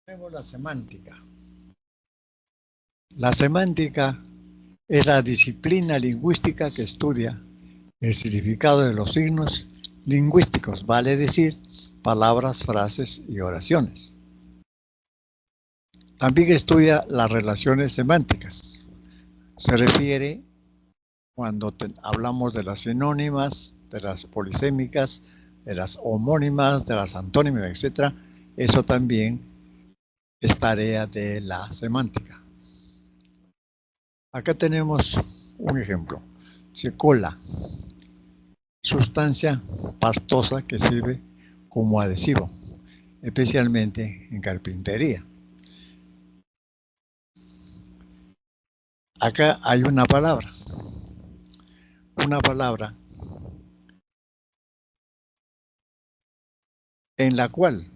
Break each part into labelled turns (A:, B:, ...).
A: Tenemos la semántica. La semántica es la disciplina lingüística que estudia el significado de los signos lingüísticos, vale decir, palabras, frases y oraciones. También estudia las relaciones semánticas. Se refiere cuando hablamos de las sinónimas, de las polisémicas, de las homónimas, de las antónimas, etc. Eso también es tarea de la semántica. Acá tenemos un ejemplo. Cola, sustancia pastosa que sirve como adhesivo, especialmente en carpintería. Acá hay una palabra en la cual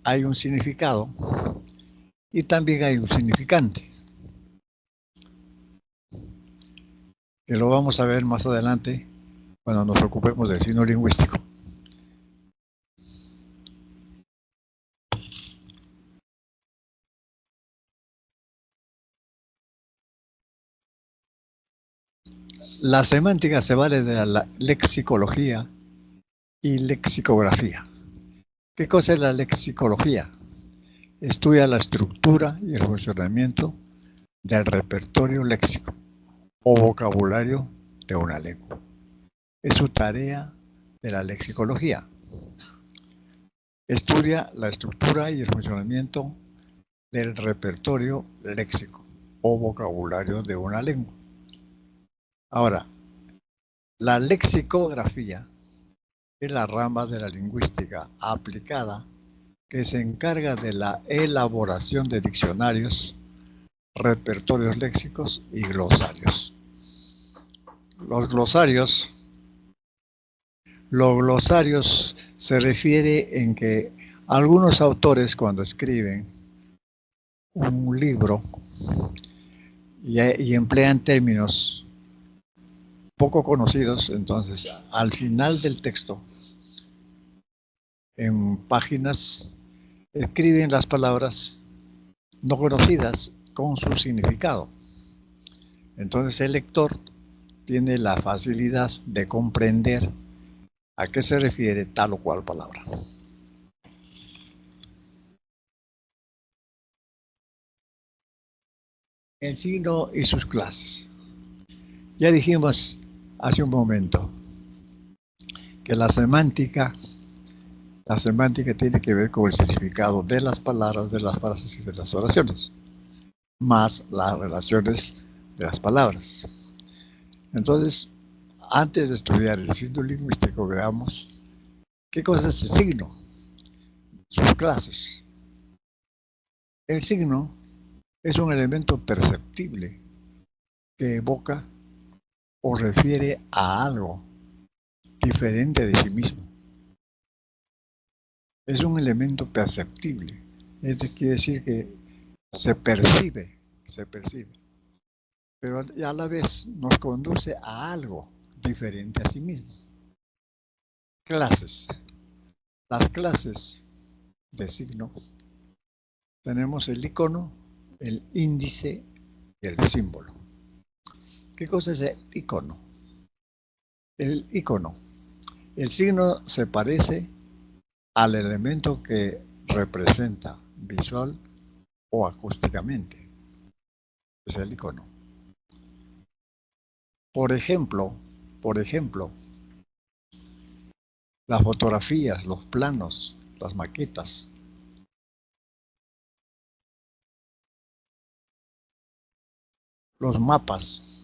A: hay un significado y también hay un significante, que lo vamos a ver más adelante cuando nos ocupemos del signo lingüístico. La semántica se vale de la lexicología y lexicografía. ¿Qué cosa es la lexicología? Estudia la estructura y el funcionamiento del repertorio léxico o vocabulario de una lengua. Es su tarea de la lexicología. Estudia la estructura y el funcionamiento del repertorio léxico o vocabulario de una lengua. Ahora, la lexicografía es la rama de la lingüística aplicada que se encarga de la elaboración de diccionarios, repertorios léxicos y glosarios. Los glosarios se refiere en que algunos autores cuando escriben un libro y emplean términos poco conocidos, entonces al final del texto, en páginas, escriben las palabras no conocidas con su significado. Entonces el lector tiene la facilidad de comprender a qué se refiere tal o cual palabra. El signo y sus clases. Ya dijimos hace un momento que la semántica tiene que ver con el significado de las palabras, de las frases y de las oraciones, más las relaciones de las palabras. Entonces, antes de estudiar el signo lingüístico, veamos qué cosa es el signo, sus clases. El signo es un elemento perceptible que evoca o refiere a algo diferente de sí mismo. Es un elemento perceptible. Esto quiere decir que se percibe, pero a la vez nos conduce a algo diferente a sí mismo. Clases. Las clases de signo. Tenemos el icono, el índice y el símbolo. ¿Qué cosa es el icono? El icono. El signo se parece al elemento que representa visual o acústicamente. Es el icono. Por ejemplo, las fotografías, los planos, las maquetas. Los mapas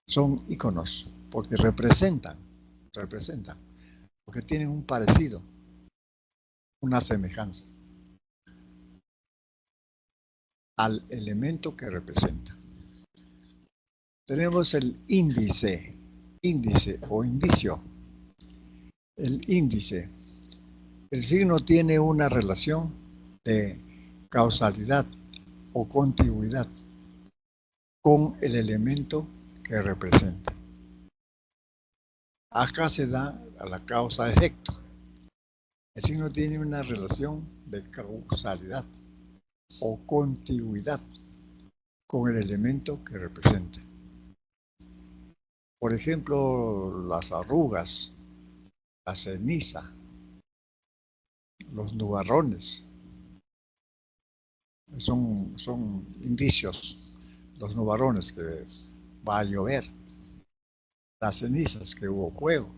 A: son iconos porque representan, porque tienen un parecido, una semejanza al elemento que representa. Tenemos el índice o indicio. El índice. El signo tiene una relación de causalidad o contigüidad con el elemento que representa. Acá se da a la causa-efecto. El signo tiene una relación de causalidad o contigüidad con el elemento que representa. Por ejemplo, las arrugas, la ceniza, los nubarrones, son indicios, los nubarrones que va a llover, las cenizas que hubo fuego,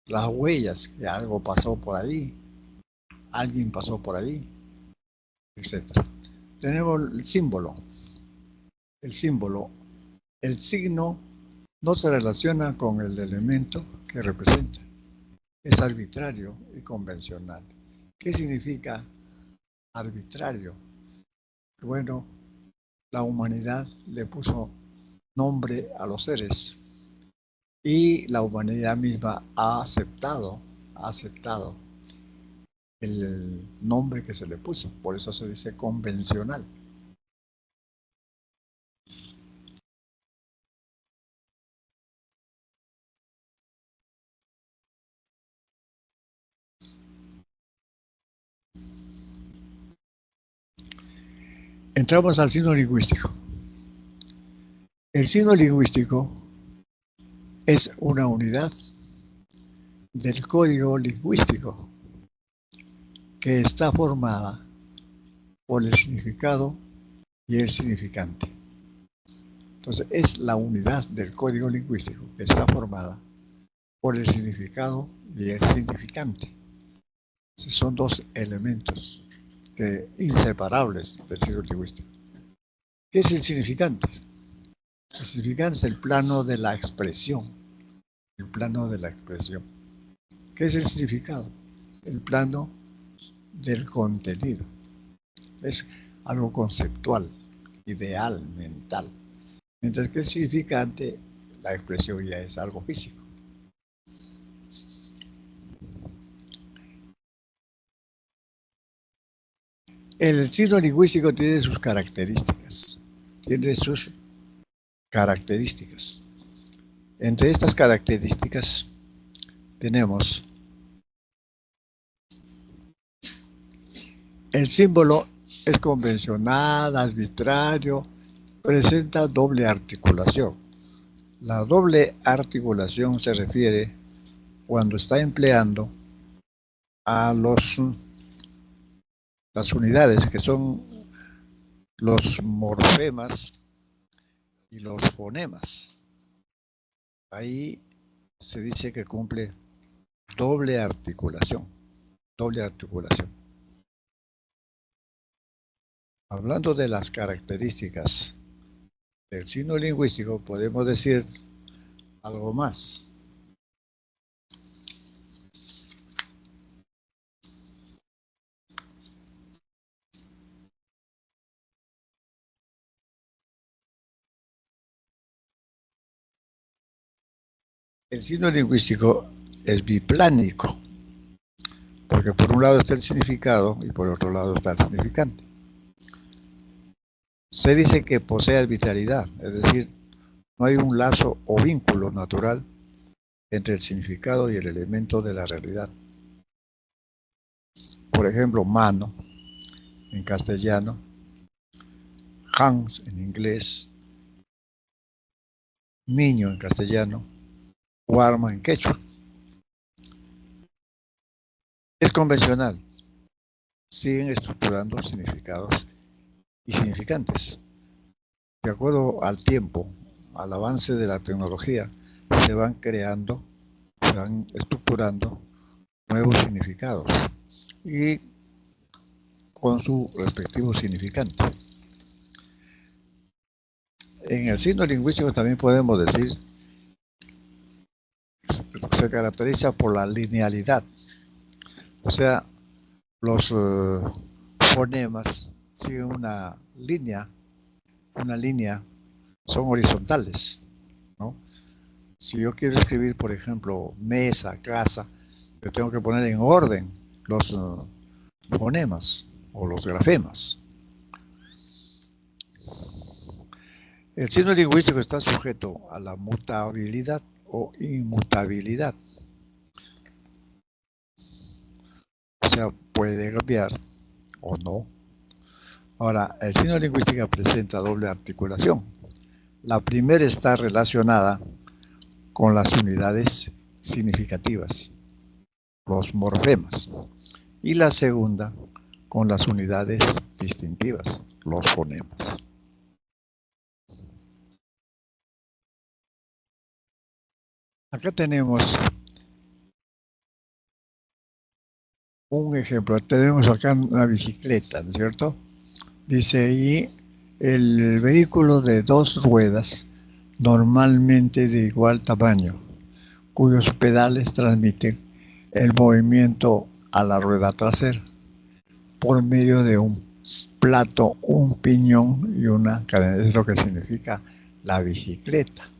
A: las huellas que algo pasó por ahí, alguien pasó por ahí, etc. Tenemos el símbolo, el signo no se relaciona con el elemento que representa, es arbitrario y convencional. ¿Qué significa arbitrario? Bueno, la humanidad le puso nombre a los seres y la humanidad misma ha aceptado el nombre que se le puso, por eso se dice convencional. Entramos al signo lingüístico. El signo lingüístico es una unidad del código lingüístico que está formada por el significado y el significante. Entonces, es la unidad del código lingüístico que está formada por el significado y el significante. Entonces, son dos elementos inseparables del signo lingüístico. ¿Qué es el significante? El significante es el plano de la expresión. El plano de la expresión. ¿Qué es el significado? El plano del contenido. Es algo conceptual, ideal, mental. Mientras que el significante, la expresión ya es algo físico. El signo lingüístico tiene sus características. Entre estas características tenemos el símbolo es convencional, arbitrario, presenta doble articulación. La doble articulación se refiere cuando está empleando a las unidades que son los morfemas y los fonemas. Ahí se dice que cumple doble articulación. Hablando de las características del signo lingüístico, podemos decir algo más. El signo lingüístico es biplánico, porque por un lado está el significado y por otro lado está el significante. Se dice que posee arbitrariedad, es decir, no hay un lazo o vínculo natural entre el significado y el elemento de la realidad. Por ejemplo, mano en castellano, Hans en inglés, niño en castellano o arma en quechua. Es convencional, siguen estructurando significados y significantes. De acuerdo al tiempo, al avance de la tecnología, se van estructurando nuevos significados y con su respectivo significante. En el signo lingüístico también podemos decir se caracteriza por la linealidad, o sea, los fonemas siguen una línea, son horizontales, ¿no? Si yo quiero escribir, por ejemplo, mesa, casa, yo tengo que poner en orden los fonemas o los grafemas. El signo lingüístico está sujeto a la mutabilidad o inmutabilidad. sea, puede cambiar o no. Ahora, el signo lingüístico presenta doble articulación. La primera está relacionada con las unidades significativas, los morfemas, y la segunda con las unidades distintivas, los fonemas. Acá tenemos un ejemplo. Tenemos acá una bicicleta, ¿no es cierto? Dice, y el vehículo de 2 ruedas, normalmente de igual tamaño, cuyos pedales transmiten el movimiento a la rueda trasera por medio de un plato, un piñón y una cadena. Es lo que significa la bicicleta.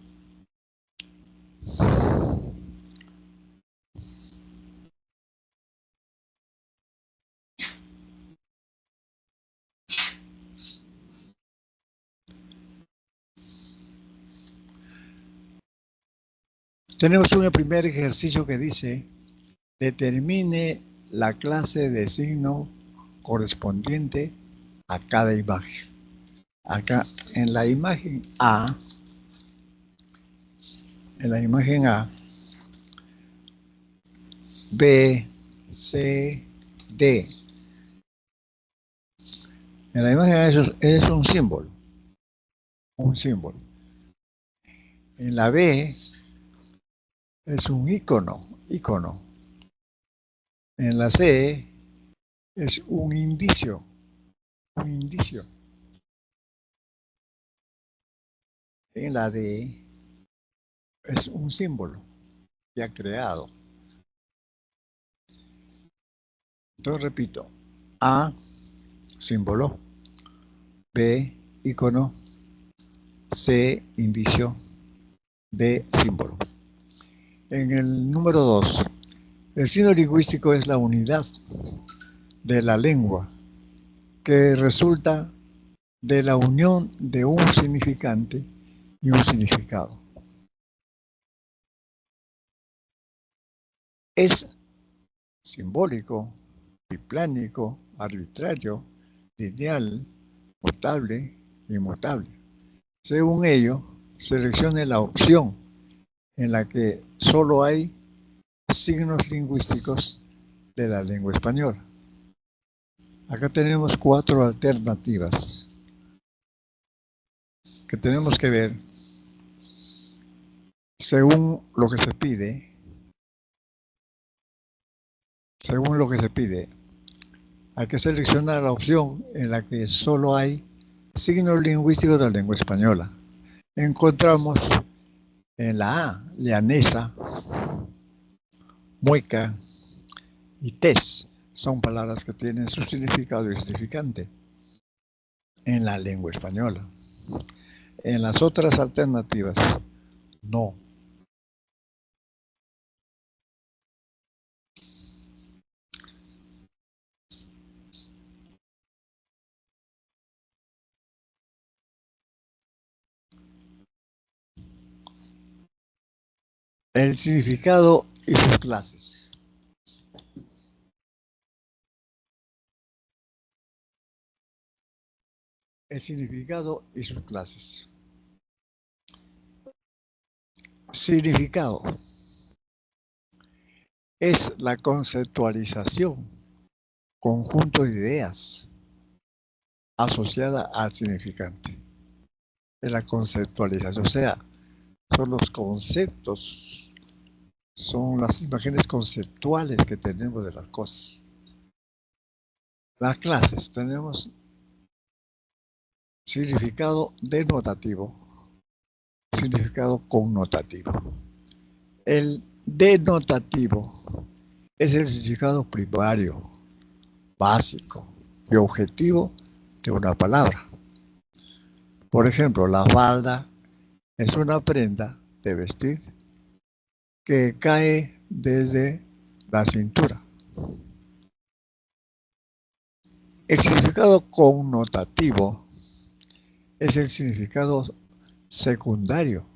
A: Tenemos un primer ejercicio que dice, determine la clase de signo correspondiente a cada imagen. Acá en la imagen A, B, C, D. En la imagen A es un símbolo. En la B es un icono. En la C es un indicio. En la D es un símbolo ya creado. Entonces repito, A, símbolo, B, icono, C, indicio, D, símbolo. En el número 2, el signo lingüístico es la unidad de la lengua que resulta de la unión de un significante y un significado. Es simbólico, biplánico, arbitrario, lineal, mutable, inmutable. Según ello, seleccione la opción en la que solo hay signos lingüísticos de la lengua española. Acá tenemos 4 alternativas que tenemos que ver según lo que se pide. Hay que seleccionar la opción en la que solo hay signos lingüísticos de la lengua española. Encontramos en la A, llanesa, mueca y tez. Son palabras que tienen su significado y significante en la lengua española. En las otras alternativas, no. El significado y sus clases. El significado y sus clases. Significado es la conceptualización, conjunto de ideas asociada al significante. Es la conceptualización, o sea, son los conceptos, son las imágenes conceptuales que tenemos de las cosas. Las clases tenemos significado denotativo, significado connotativo. El denotativo es el significado primario, básico y objetivo de una palabra. Por ejemplo, la falda es una prenda de vestir que cae desde la cintura. El significado connotativo es el significado secundario,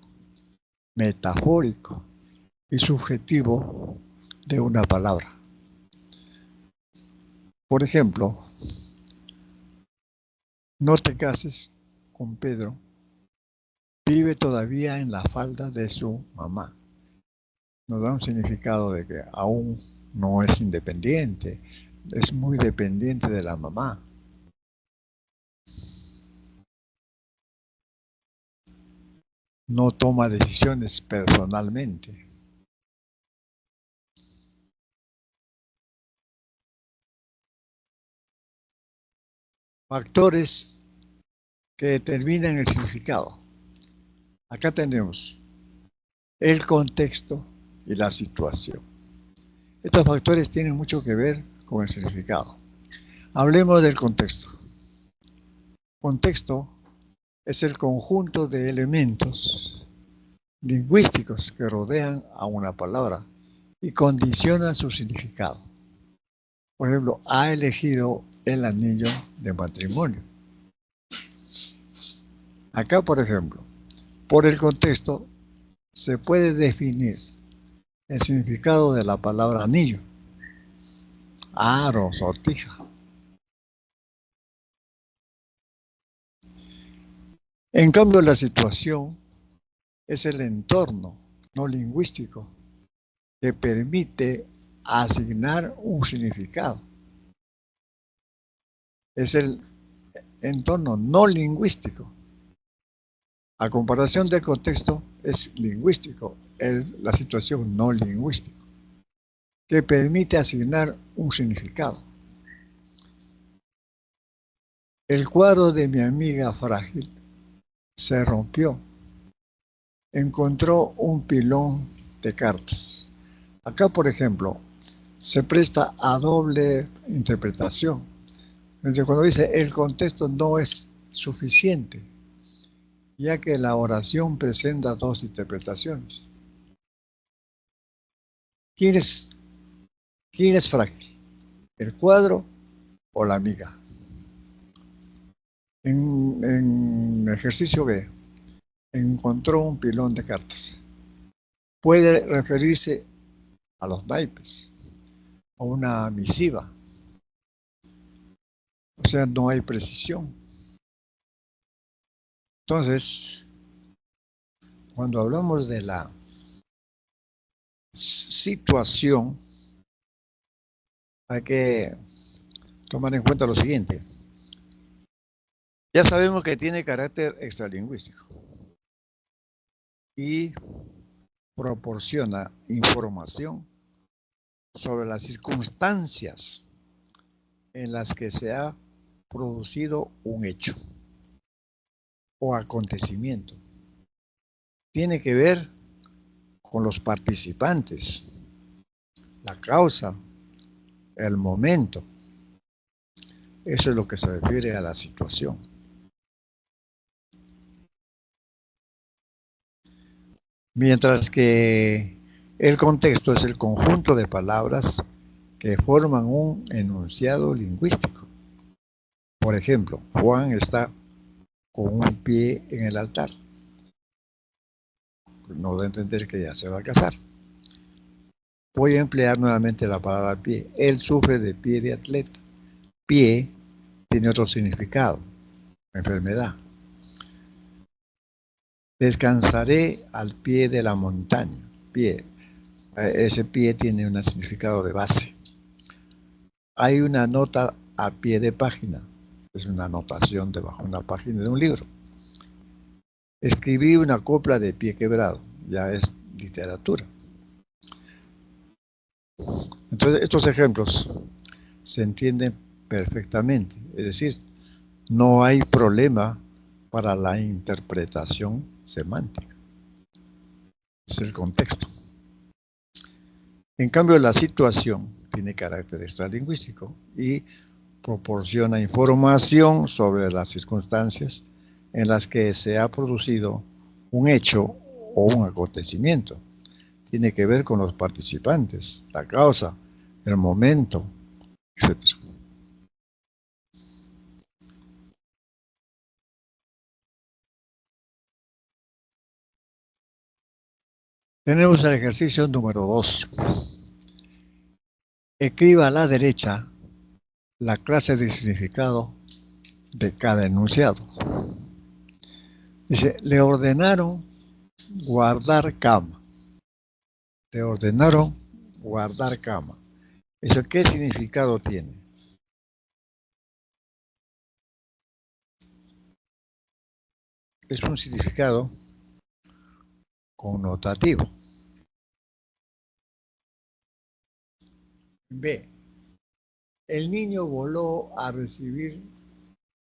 A: metafórico y subjetivo de una palabra. Por ejemplo, no te cases con Pedro, vive todavía en la falda de su mamá. Nos da un significado de que aún no es independiente, es muy dependiente de la mamá. No toma decisiones personalmente. Factores que determinan el significado. Acá tenemos el contexto y la situación. Estos factores tienen mucho que ver con el significado. Hablemos del contexto. Contexto es el conjunto de elementos lingüísticos que rodean a una palabra y condicionan su significado. Por ejemplo, ha elegido el anillo de matrimonio. Acá, por ejemplo, por el contexto se puede definir el significado de la palabra anillo, aro, sortija. En cambio, la situación es el entorno no lingüístico que permite asignar un significado. Es el entorno no lingüístico. A comparación del contexto, es lingüístico, la situación no lingüística, que permite asignar un significado. El cuadro de mi amiga frágil se rompió. Encontró un pilón de cartas. Acá, por ejemplo, se presta a doble interpretación. Entonces, cuando dice el contexto no es suficiente, ya que la oración presenta dos interpretaciones. ¿Quién es frágil? ¿El cuadro o la amiga? En ejercicio B, encontró un pilón de cartas. Puede referirse a los naipes, a una misiva. O sea, no hay precisión. Entonces, cuando hablamos de la situación, hay que tomar en cuenta lo siguiente. Ya sabemos que tiene carácter extralingüístico y proporciona información sobre las circunstancias en las que se ha producido un hecho o acontecimiento. Tiene que ver con los participantes, la causa, el momento. Eso es lo que se refiere a la situación. Mientras que el contexto es el conjunto de palabras que forman un enunciado lingüístico. Por ejemplo, Juan está con un pie en el altar. No da a entender que ya se va a casar. Voy a emplear nuevamente la palabra pie. Él sufre de pie de atleta. Pie tiene otro significado, enfermedad. Descansaré al pie de la montaña. Pie. Ese pie tiene un significado de base. Hay una nota a pie de página. Es una anotación debajo de una página de un libro. Escribí una copla de pie quebrado. Ya es literatura. Entonces, estos ejemplos se entienden perfectamente. Es decir, no hay problema para la interpretación semántica. Es el contexto. En cambio, la situación tiene carácter extralingüístico y proporciona información sobre las circunstancias en las que se ha producido un hecho o un acontecimiento. Tiene que ver con los participantes, la causa, el momento, etc. Tenemos el ejercicio número 2. Escriba a la derecha la clase de significado de cada enunciado. Dice, le ordenaron guardar cama. Le ordenaron guardar cama. ¿Eso qué significado tiene? Es un significado connotativo. B. El niño voló a recibir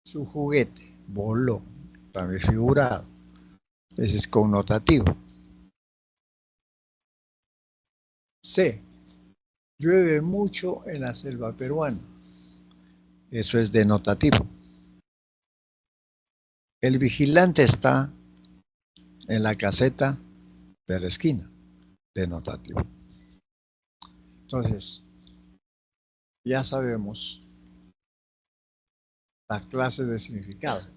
A: su juguete. Voló. También figurado. Ese es connotativo. C. Llueve mucho en la selva peruana. Eso es denotativo. El vigilante está en la caseta de la esquina. Denotativo. Entonces, ya sabemos la clase de significado.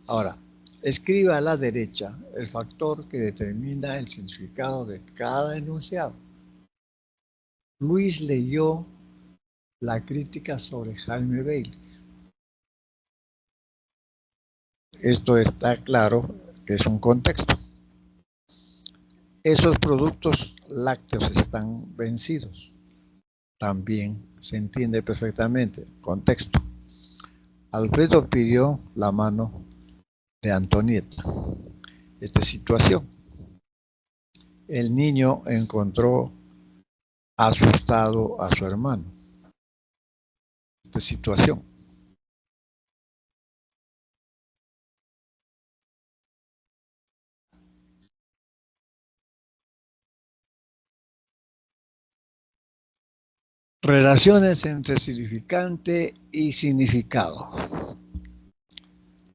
A: Ahora, escriba a la derecha el factor que determina el significado de cada enunciado. Luis leyó la crítica sobre Jaime Bailey. Esto está claro que es un contexto. Esos productos lácteos están vencidos. También se entiende perfectamente. Contexto. Alfredo pidió la mano de Antonieta. Esta situación. El niño encontró asustado a su hermano. Esta situación. Relaciones entre significante y significado.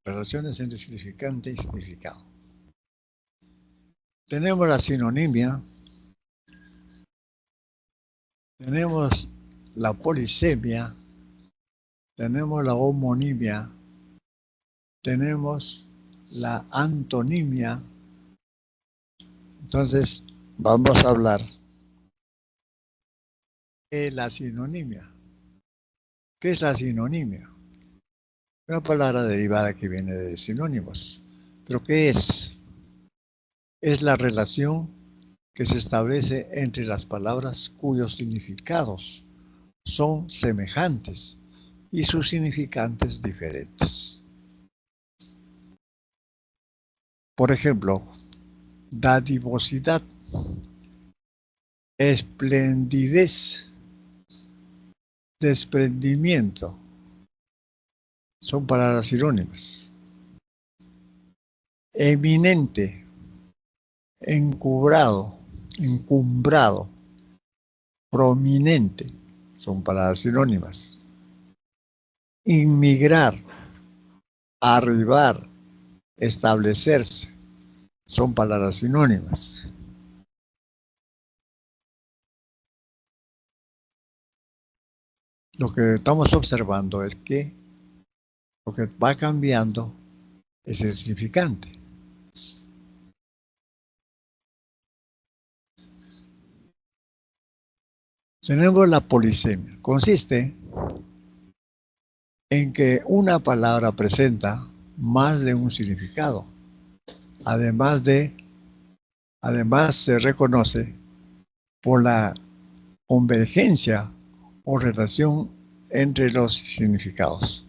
A: Relaciones entre significante y significado. Tenemos la sinonimia, tenemos la polisemia, tenemos la homonimia, tenemos la antonimia. Entonces, vamos a hablar de la sinonimia. ¿Qué es la sinonimia? Una palabra derivada que viene de sinónimos. ¿Pero qué es? Es la relación que se establece entre las palabras cuyos significados son semejantes y sus significantes diferentes. Por ejemplo, dadivosidad, esplendidez, desprendimiento, son palabras sinónimas. Eminente, encumbrado, prominente, son palabras sinónimas. Inmigrar, arribar, establecerse, son palabras sinónimas. Lo que estamos observando es que lo que va cambiando es el significante. Tenemos la polisemia. Consiste en que una palabra presenta más de un significado. Además se reconoce por la convergencia o relación entre los significados.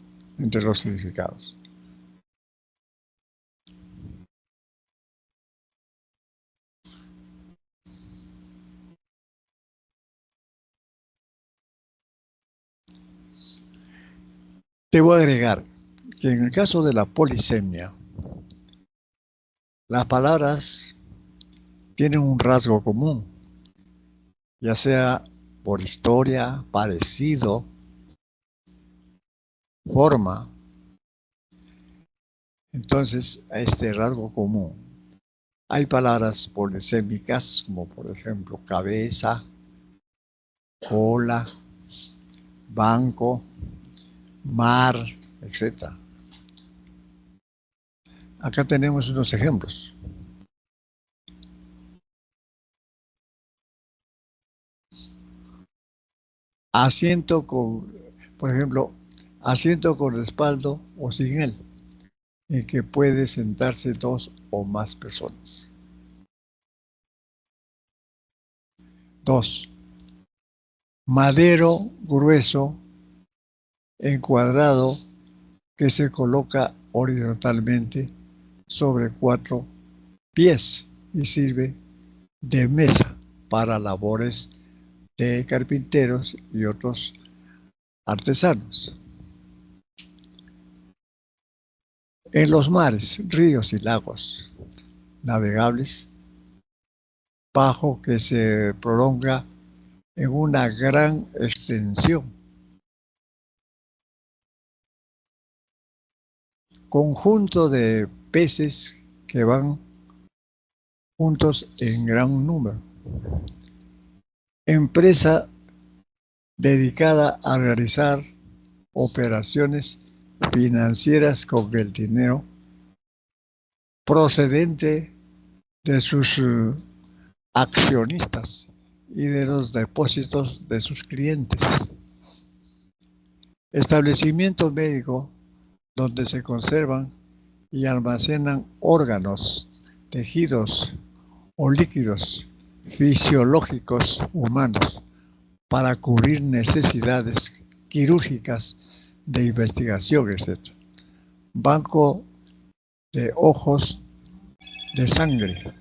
A: Debo agregar que en el caso de la polisemia, las palabras tienen un rasgo común, ya sea por historia, parecido, forma. Entonces, este rasgo común. Hay palabras polisémicas como por ejemplo cabeza, cola, banco, mar, etc. Acá tenemos unos ejemplos. Asiento con, Por ejemplo, asiento con respaldo o sin él, en que puede sentarse dos o más personas. 2. Madero grueso, encuadrado, que se coloca horizontalmente sobre 4 pies y sirve de mesa para labores de carpinteros y otros artesanos. En los mares, ríos y lagos navegables, bajo que se prolonga en una gran extensión. Conjunto de peces que van juntos en gran número. Empresa dedicada a realizar operaciones financieras con el dinero procedente de sus accionistas y de los depósitos de sus clientes. Establecimiento médico donde se conservan y almacenan órganos, tejidos o líquidos fisiológicos humanos para cubrir necesidades quirúrgicas de investigación, etc. Banco de ojos de sangre.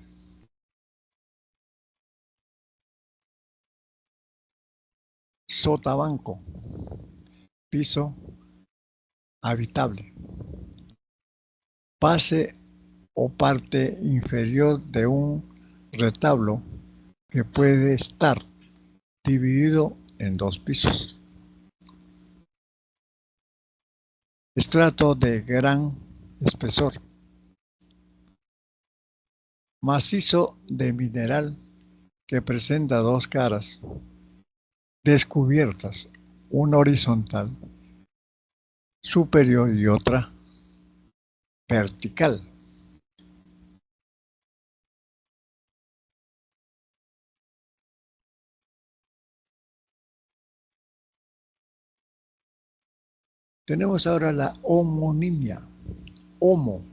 A: Sotabanco, piso habitable. Base o parte inferior de un retablo que puede estar dividido en 2 pisos. Estrato de gran espesor. Macizo de mineral que presenta 2 caras descubiertas, una horizontal superior y otra vertical. Tenemos ahora la homonimia. Homo.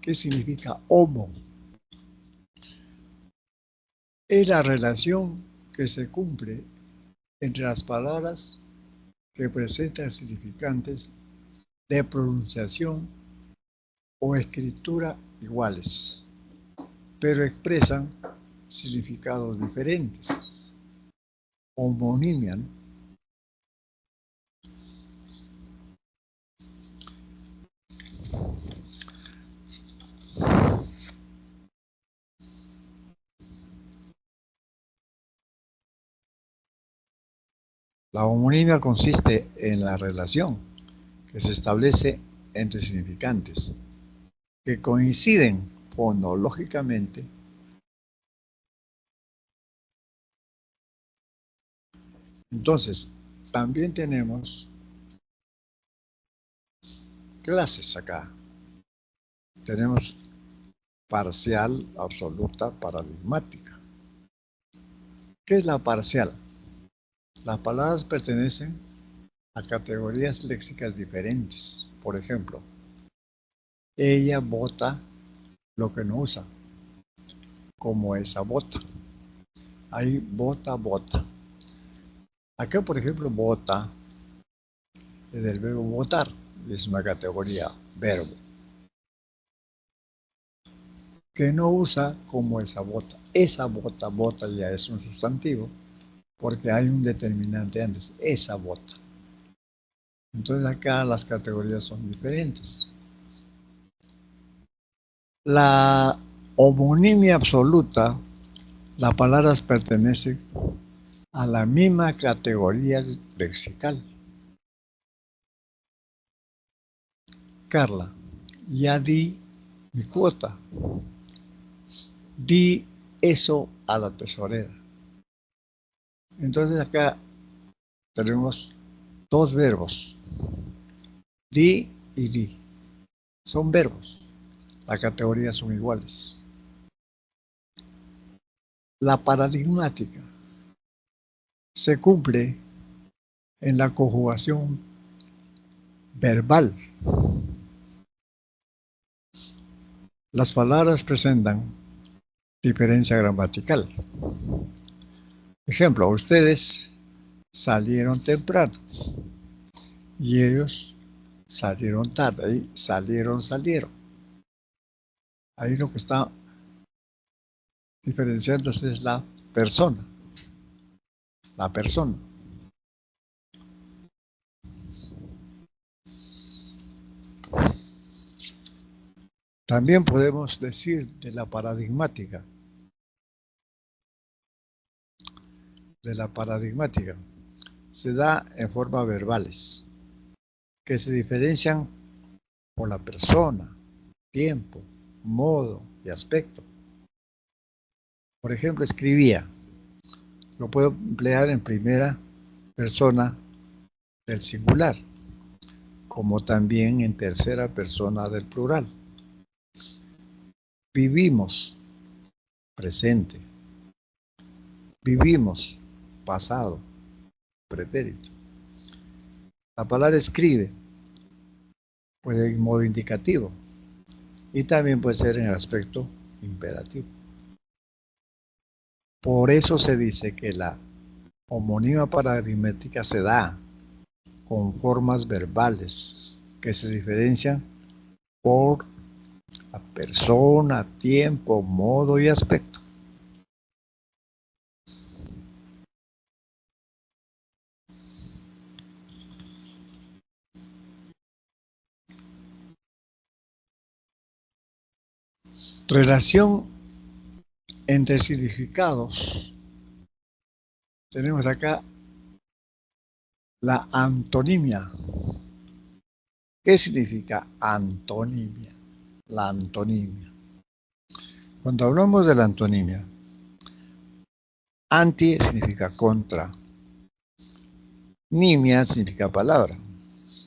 A: ¿Qué significa homo? Es la relación que se cumple entre las palabras que presentan significantes de pronunciación o escritura iguales, pero expresan significados diferentes. Homonimia. La homonimia consiste en la relación que se establece entre significantes que coinciden fonológicamente. Entonces, también tenemos clases acá. Tenemos parcial, absoluta, paradigmática. ¿Qué es la parcial? Las palabras pertenecen a categorías léxicas diferentes. Por ejemplo, ella bota lo que no usa, como esa bota. Ahí bota, bota. Acá, por ejemplo, bota es del verbo botar, es una categoría verbo. Que no usa como esa bota. Esa bota, bota ya es un sustantivo, porque hay un determinante antes, esa bota. Entonces acá las categorías son diferentes. La homonimia absoluta, las palabras pertenecen a la misma categoría lexical. Carla, ya di mi cuota. Di eso a la tesorera. Entonces acá tenemos 2 verbos. Di y di. Son verbos. Las categorías son iguales. La paradigmática se cumple en la conjugación verbal. Las palabras presentan diferencia gramatical. Ejemplo, ustedes salieron temprano y ellos salieron tarde. Ahí salieron. Ahí lo que está diferenciándose es la persona. La persona. También podemos decir de la paradigmática. De la paradigmática. Se da en formas verbales, que se diferencian por la persona, tiempo, modo y aspecto. Por ejemplo, escribía. Lo puedo emplear en primera persona del singular, como también en tercera persona del plural. Vivimos, presente. Vivimos, pasado, pretérito. La palabra escribe puede ser en modo indicativo y también puede ser en el aspecto imperativo. Por eso se dice que la homonimia paradigmática se da con formas verbales que se diferencian por la persona, tiempo, modo y aspecto. Relación entre significados. Tenemos acá la antonimia. ¿Qué significa antonimia? La antonimia. Cuando hablamos de la antonimia, anti significa contra, nimia significa palabra.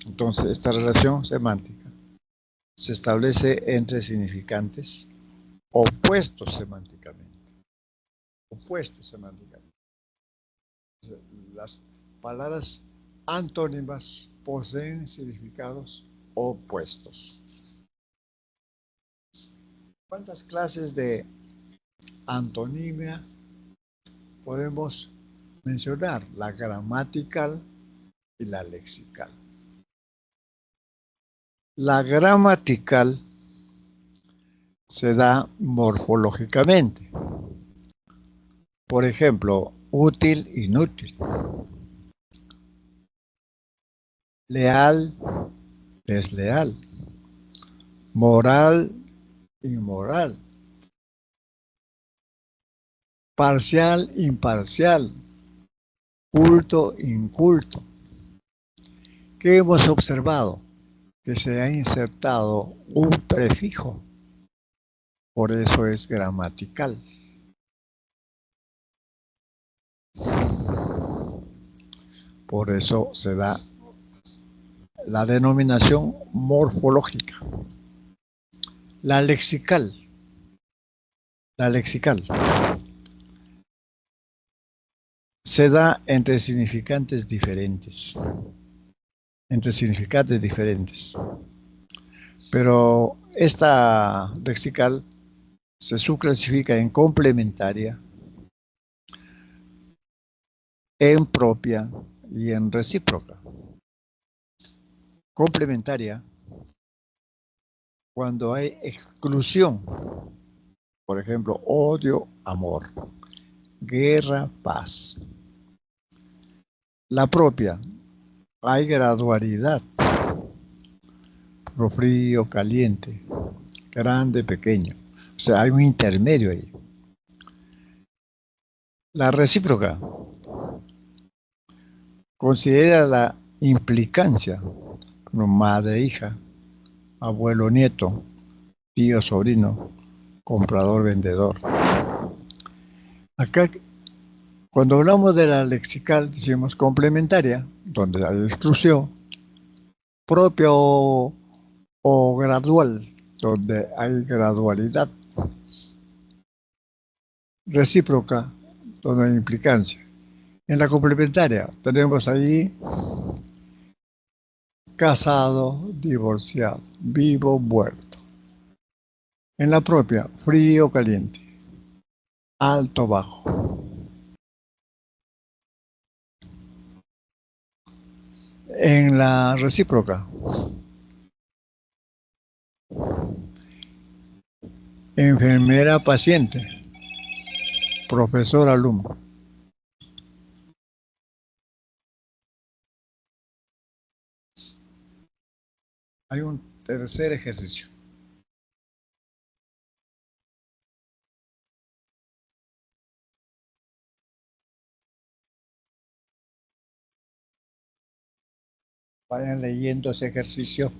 A: Entonces, esta relación semántica se establece entre significantes opuestos semánticamente. Opuestos semánticamente. Las palabras antónimas poseen significados opuestos. ¿Cuántas clases de antonimia podemos mencionar? La gramatical y la lexical. La gramatical se da morfológicamente. Por ejemplo, útil, inútil. Leal, desleal. Moral, inmoral. Parcial, imparcial. Culto, inculto. ¿Qué hemos observado? Que se ha insertado un prefijo. Por eso es gramatical. Por eso se da la denominación morfológica. La lexical. La lexical se da entre significantes diferentes. Entre significantes diferentes. Pero esta lexical se subclasifica en complementaria, en propia y en recíproca. Complementaria cuando hay exclusión. Por ejemplo, odio, amor. Guerra, paz. La propia, hay gradualidad. Frío, caliente. Grande, pequeño. O sea, hay un intermedio ahí. La recíproca considera la implicancia como madre, hija, abuelo, nieto, tío, sobrino, comprador, vendedor. Acá, cuando hablamos de la lexical, decimos complementaria, donde hay exclusión, propia o gradual, donde hay gradualidad. Recíproca, donde hay implicancia. En la complementaria tenemos ahí casado, divorciado, vivo, muerto. En la propia, frío, caliente, alto, bajo. En la recíproca, enfermera, paciente, profesor, alumno. Hay un tercer ejercicio. Vayan leyendo ese ejercicio.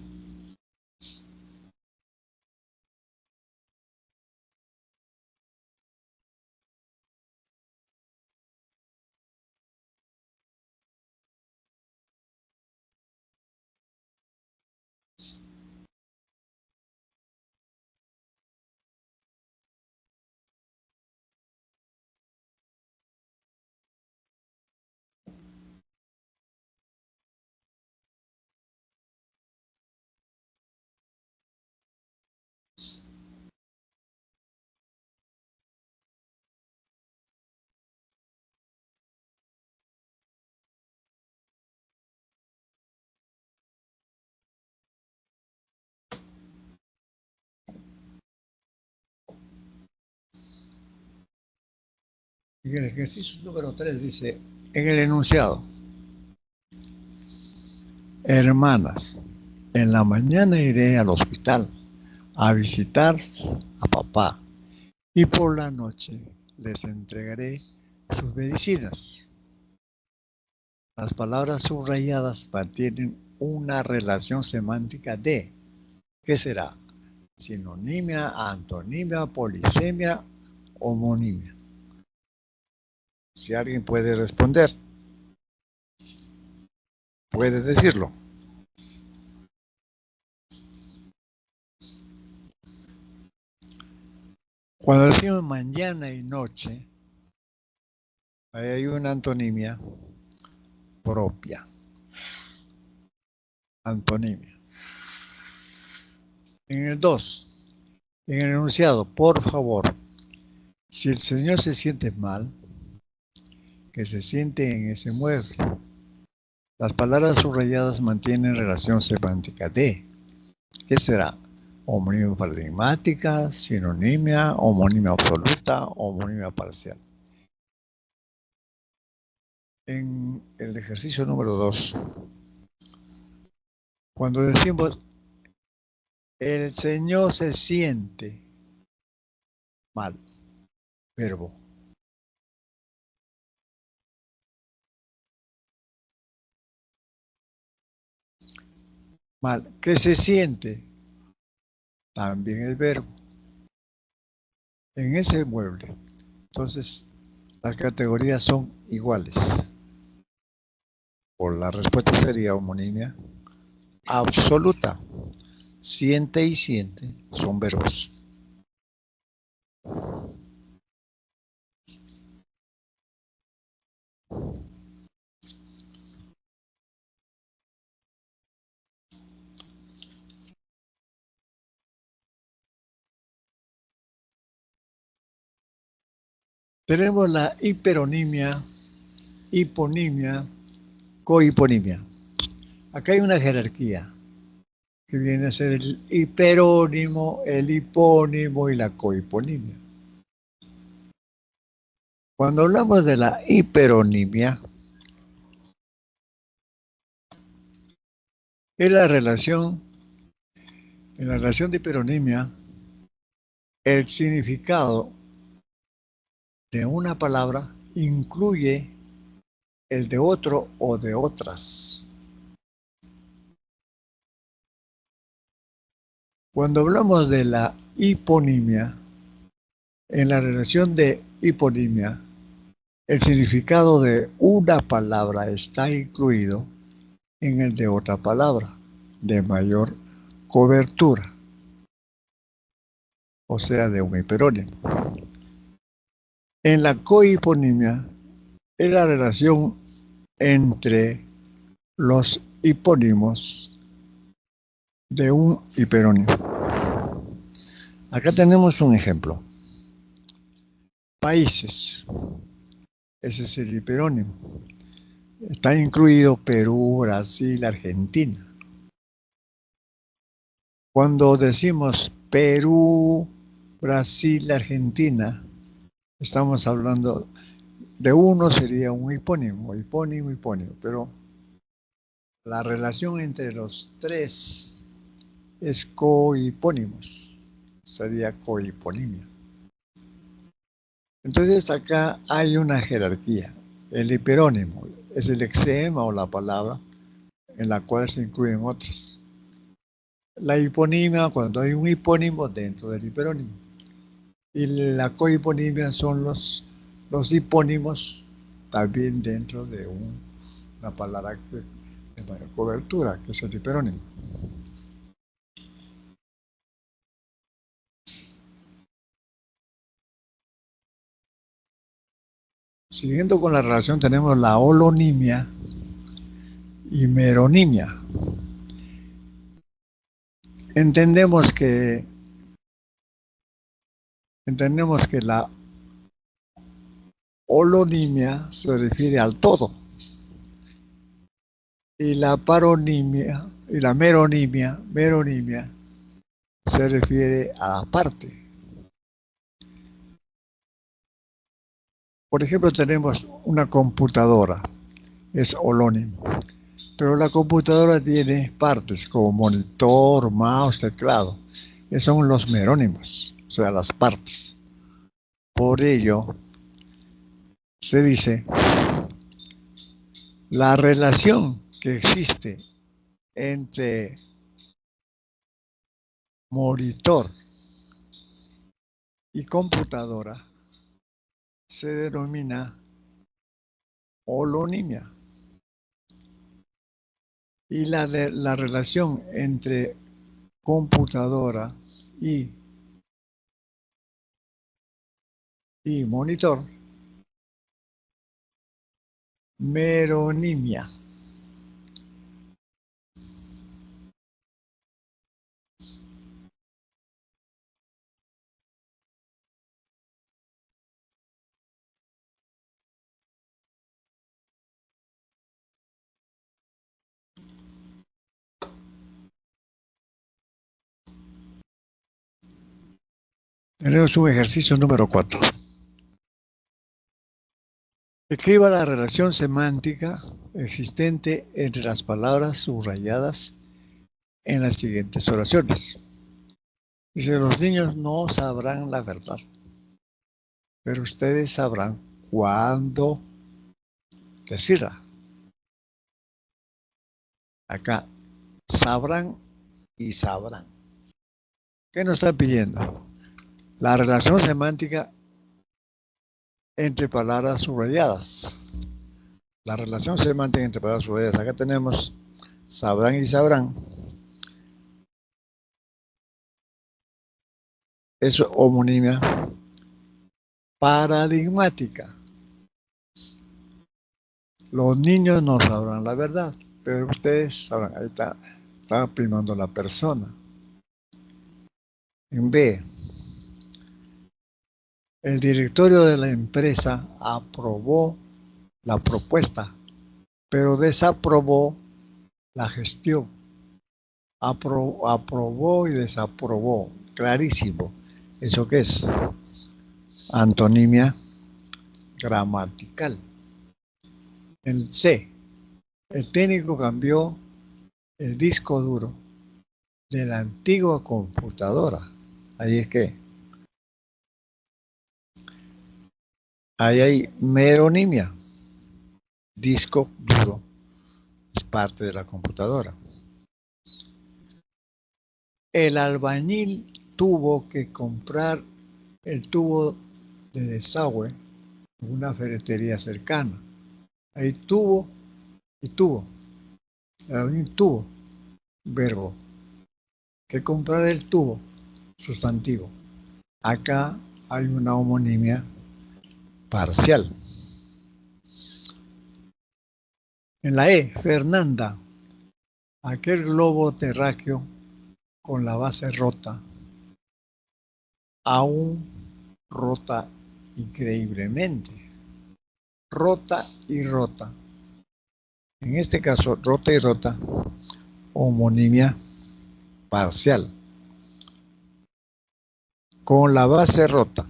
A: Y el ejercicio número 3 dice, en el enunciado, hermanas, en la mañana iré al hospital a visitar a papá y por la noche les entregaré sus medicinas. Las palabras subrayadas mantienen una relación semántica de, ¿qué será? Sinonimia, antonimia, polisemia, homonimia. Si alguien puede responder, puede decirlo. Cuando decimos mañana y noche, ahí hay una antonimia propia. Antonimia. En el 2, en el enunciado, por favor, si el señor se siente mal, que se siente en ese mueble. Las palabras subrayadas mantienen relación semántica de, ¿qué será? Homonimia paradigmática, sinonimia, homonimia absoluta, homonimia parcial. En el ejercicio número 2, cuando decimos el señor se siente mal, verbo. Mal, ¿qué se siente? También el verbo. En ese mueble. Entonces, las categorías son iguales. Por la respuesta sería homonimia absoluta. Siente y siente son verbos. Tenemos la hiperonimia, hiponimia, cohiponimia. Acá hay una jerarquía que viene a ser el hiperónimo, el hipónimo y la cohiponimia. Cuando hablamos de la hiperonimia, es la relación, en la relación de hiperonimia, el significado de una palabra incluye el de otro o de otras. Cuando hablamos de la hiponimia, en la relación de hiponimia, el significado de una palabra está incluido en el de otra palabra, de mayor cobertura, o sea, de un hiperónimo. En la cohiponimia es la relación entre los hipónimos de un hiperónimo. Acá tenemos un ejemplo. Países. Ese es el hiperónimo. Está incluido Perú, Brasil, Argentina. Cuando decimos Perú, Brasil, Argentina, estamos hablando de uno, sería un hipónimo, pero la relación entre los tres es cohipónimos, sería cohiponimia. Entonces acá hay una jerarquía. El hiperónimo es el exema o la palabra en la cual se incluyen otras. La hiponimia, cuando hay un hipónimo dentro del hiperónimo. Y la cohiponimia son los hipónimos también dentro de una palabra de mayor cobertura, que es el hiperónimo. Siguiendo con la relación tenemos la holonimia y meronimia. Entendemos que la holonimia se refiere al todo y la paronimia y la meronimia se refiere a la parte. Por ejemplo, tenemos una computadora, es holónimo, pero la computadora tiene partes como monitor, mouse, teclado. Esos son los merónimos, o sea, las partes. Por ello, se dice, la relación que existe entre monitor y computadora se denomina holonimia. Y la relación entre computadora y monitor, meronimia. Tenemos un ejercicio número 4. Escriba la relación semántica existente entre las palabras subrayadas en las siguientes oraciones. Dice, los niños no sabrán la verdad, pero ustedes sabrán cuándo decirla. Acá, sabrán y sabrán. ¿Qué nos está pidiendo? La relación semántica entre palabras subrayadas. La relación semántica entre palabras subrayadas. Acá tenemos sabrán y sabrán. Es homonimia paradigmática. Los niños no sabrán la verdad, pero ustedes sabrán. Ahí está primando la persona. En B, el directorio de la empresa aprobó la propuesta, pero desaprobó la gestión. Aprobó y desaprobó. Clarísimo. ¿Eso qué es? Antonimia gramatical. En C, el técnico cambió el disco duro de la antigua computadora. Ahí es que ahí hay meronimia. Disco duro es parte de la computadora. El albañil tuvo que comprar el tubo de desagüe en una ferretería cercana. Ahí tuvo y tuvo. El albañil tuvo, verbo. Que comprar el tubo, sustantivo. Acá hay una homonimia parcial. En la E, Fernanda, aquel globo terráqueo con la base rota, aún rota increíblemente. Rota y rota. En este caso, rota y rota, homonimia parcial. Con la base rota,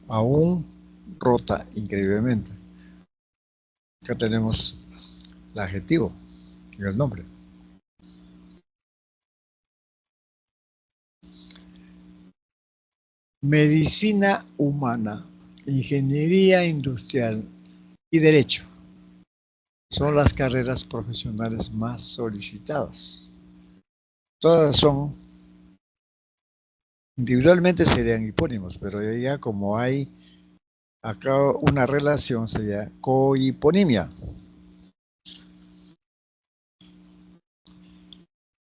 A: aún rota increíblemente. Acá tenemos el adjetivo y el nombre. Medicina humana, ingeniería industrial y derecho son las carreras profesionales más solicitadas. Todas son, individualmente serían hipónimos, pero ya como hay acá una relación sería cohiponimia.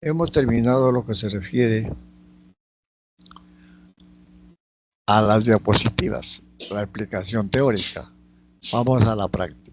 A: Hemos terminado lo que se refiere a las diapositivas, la explicación teórica. Vamos a la práctica.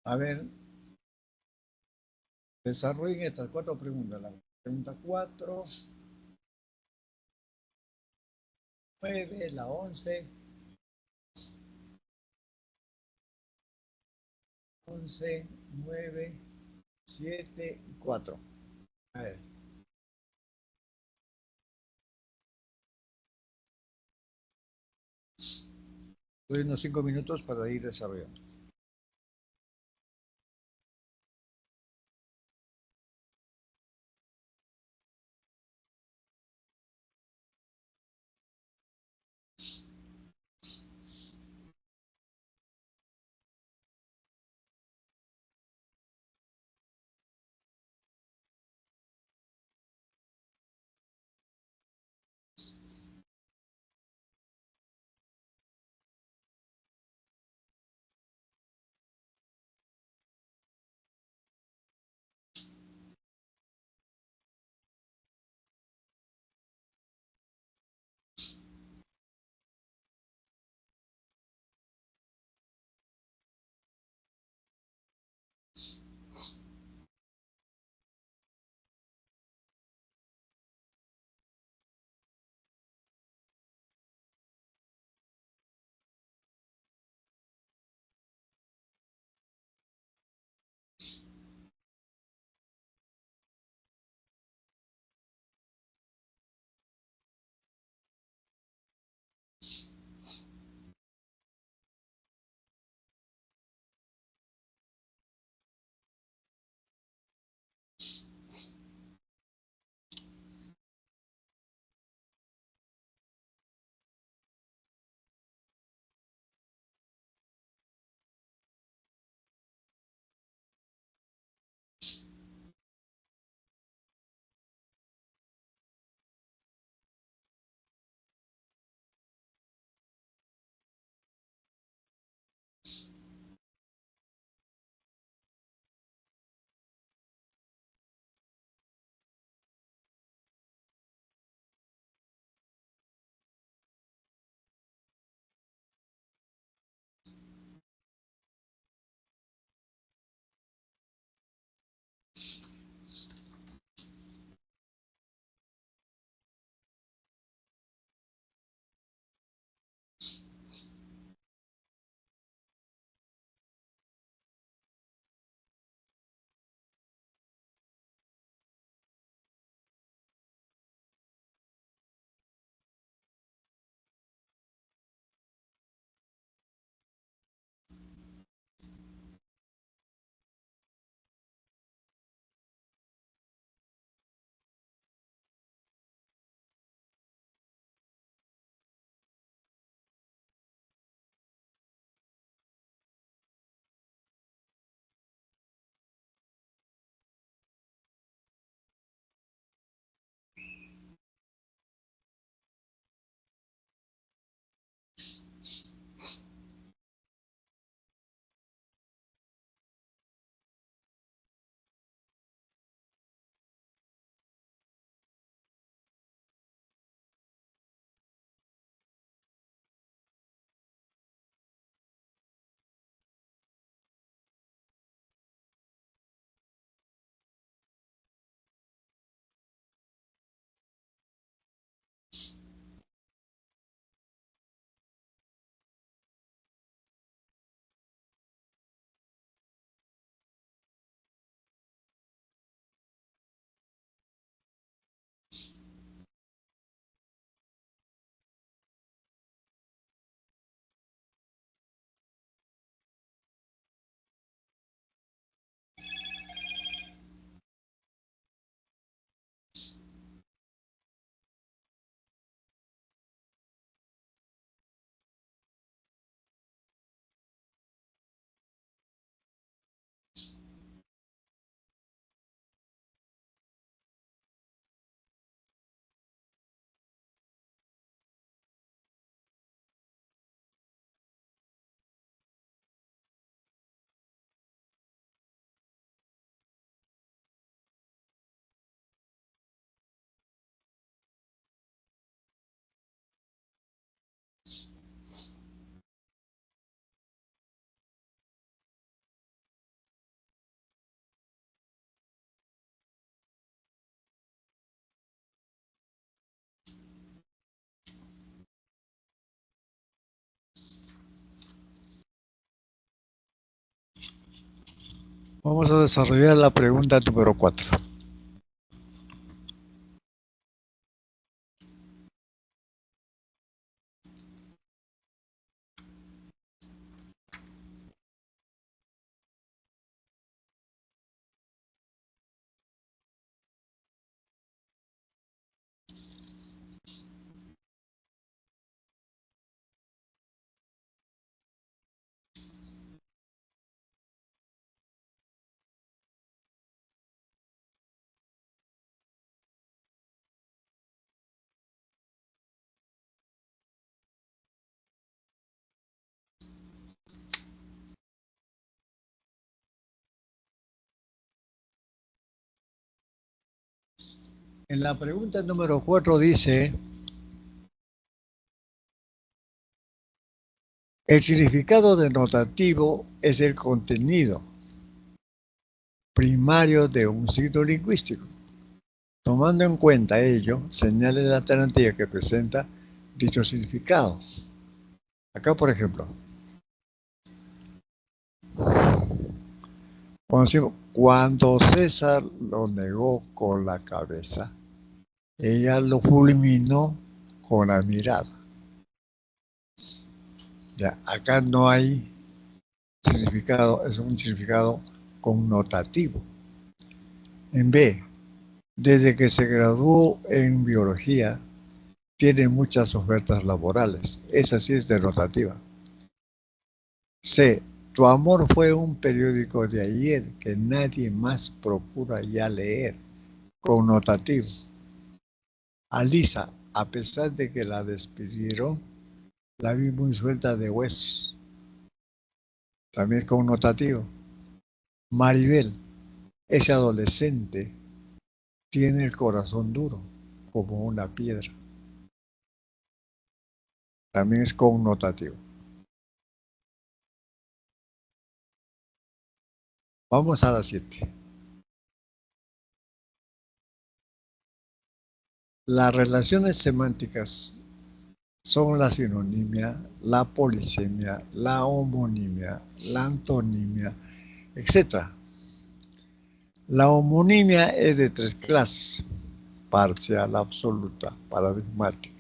A: A ver, desarrollen estas cuatro preguntas. La pregunta 4, 9, la 11, 11, 9, 7 y 4. A ver. Doy unos 5 minutos para ir desarrollando. Vamos a desarrollar la pregunta número 4. En la pregunta número 4 dice, el significado denotativo es el contenido primario de un signo lingüístico. Tomando en cuenta ello, señale la alternativa que presenta dicho significado. Acá, por ejemplo, cuando César lo negó con la cabeza, ella lo fulminó con la mirada. Ya, acá no hay significado, es un significado connotativo. En B, desde que se graduó en biología, tiene muchas ofertas laborales. Esa sí es denotativa. C, tu amor fue un periódico de ayer que nadie más procura ya leer. Connotativo. Alisa, a pesar de que la despidieron, la vi muy suelta de huesos. También es connotativo. Maribel, ese adolescente tiene el corazón duro, como una piedra. También es connotativo. Vamos a la 7. Las relaciones semánticas son la sinonimia, la polisemia, la homonimia, la antonimia, etc. La homonimia es de 3 clases: parcial, absoluta, paradigmática.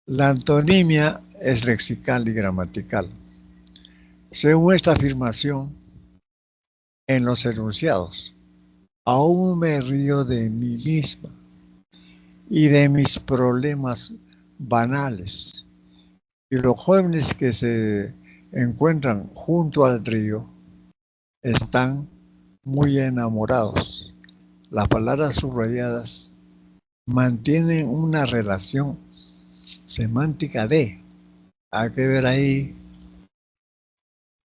A: La antonimia es lexical y gramatical. Según esta afirmación, en los enunciados, aún me río de mí misma y de mis problemas banales. Y los jóvenes que se encuentran junto al río están muy enamorados. Las palabras subrayadas mantienen una relación semántica de, hay que ver ahí,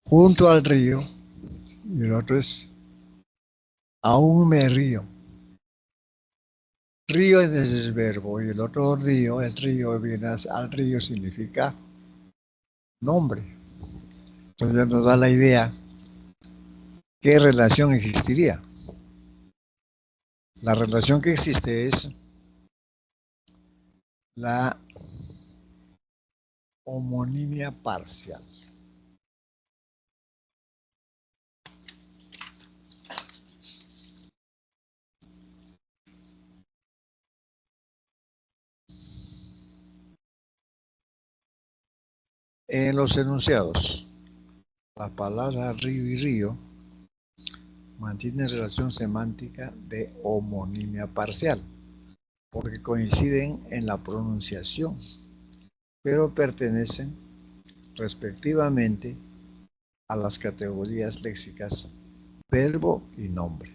A: junto al río, y el otro es, aún me río. Río es el verbo, y el otro río, el río viene al río, significa nombre. Entonces ya nos da la idea qué relación existiría. La relación que existe es la homonimia parcial. En los enunciados, la palabra río y río mantienen relación semántica de homonimia parcial, porque coinciden en la pronunciación, pero pertenecen respectivamente a las categorías léxicas verbo y nombre.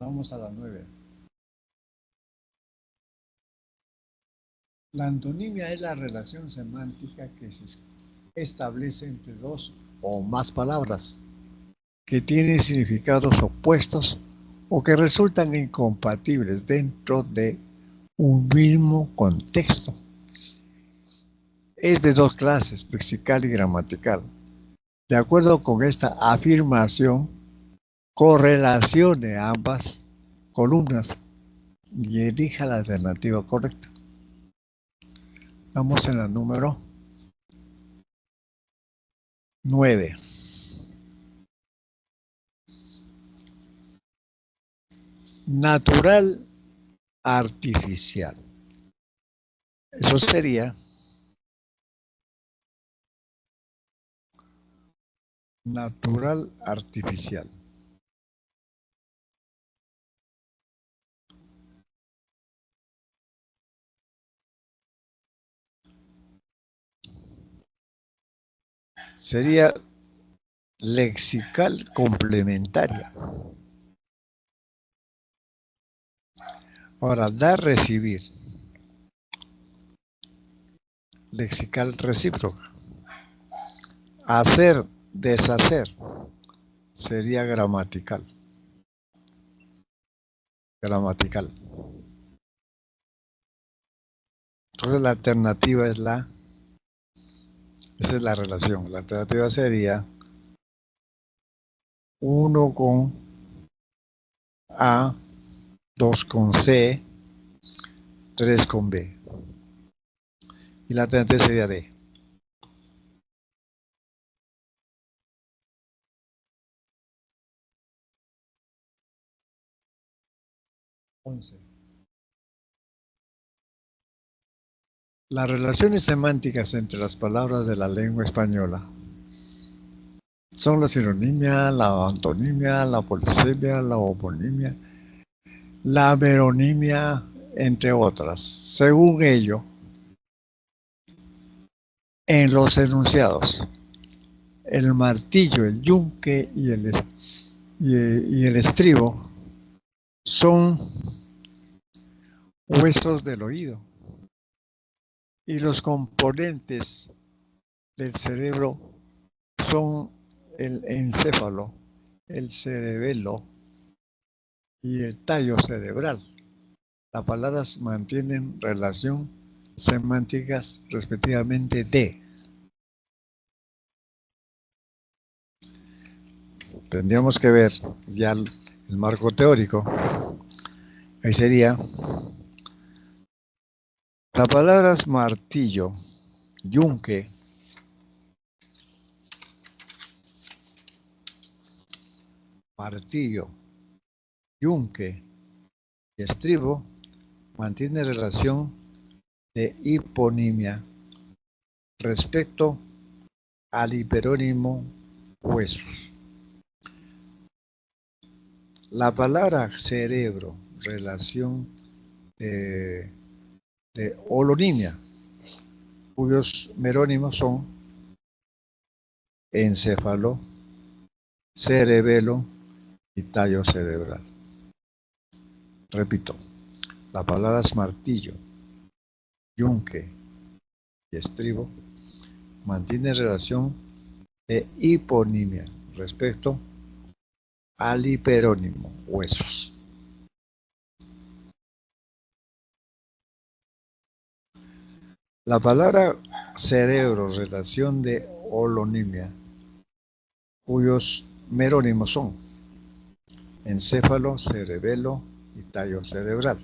A: Vamos a la 9. La antonimia es la relación semántica que se establece entre dos o más palabras que tienen significados opuestos o que resultan incompatibles dentro de un mismo contexto. Es de 2 clases, lexical y gramatical. De acuerdo con esta afirmación, correlacione ambas columnas y elija la alternativa correcta. Vamos en la número 9. Natural, artificial. Eso sería natural, artificial. Sería lexical complementaria. Ahora, dar, recibir. Lexical recíproca. Hacer, deshacer. Sería gramatical. Gramatical. Entonces la alternativa es esa es la relación. La alternativa sería 1 con A, 2 con C, 3 con B. Y la alternativa sería D. 11. Las relaciones semánticas entre las palabras de la lengua española son la sinonimia, la antonimia, la polisemia, la homonimia, la meronimia, entre otras. Según ello, en los enunciados, el martillo, el yunque y el estribo son huesos del oído y los componentes del cerebro son el encéfalo, el cerebelo y el tallo cerebral. Las palabras mantienen relación semánticas respectivamente de. Tendríamos que ver ya el marco teórico. Ahí sería las palabras martillo, yunque, martillo, yunque y estribo mantienen relación de hiponimia respecto al hiperónimo huesos. La palabra cerebro, relación de holonimia, cuyos merónimos son encéfalo, cerebelo y tallo cerebral. Repito, las palabras martillo, yunque y estribo mantienen relación de hiponimia respecto al hiperónimo huesos. La palabra cerebro, relación de holonimia, cuyos merónimos son encéfalo, cerebelo y tallo cerebral.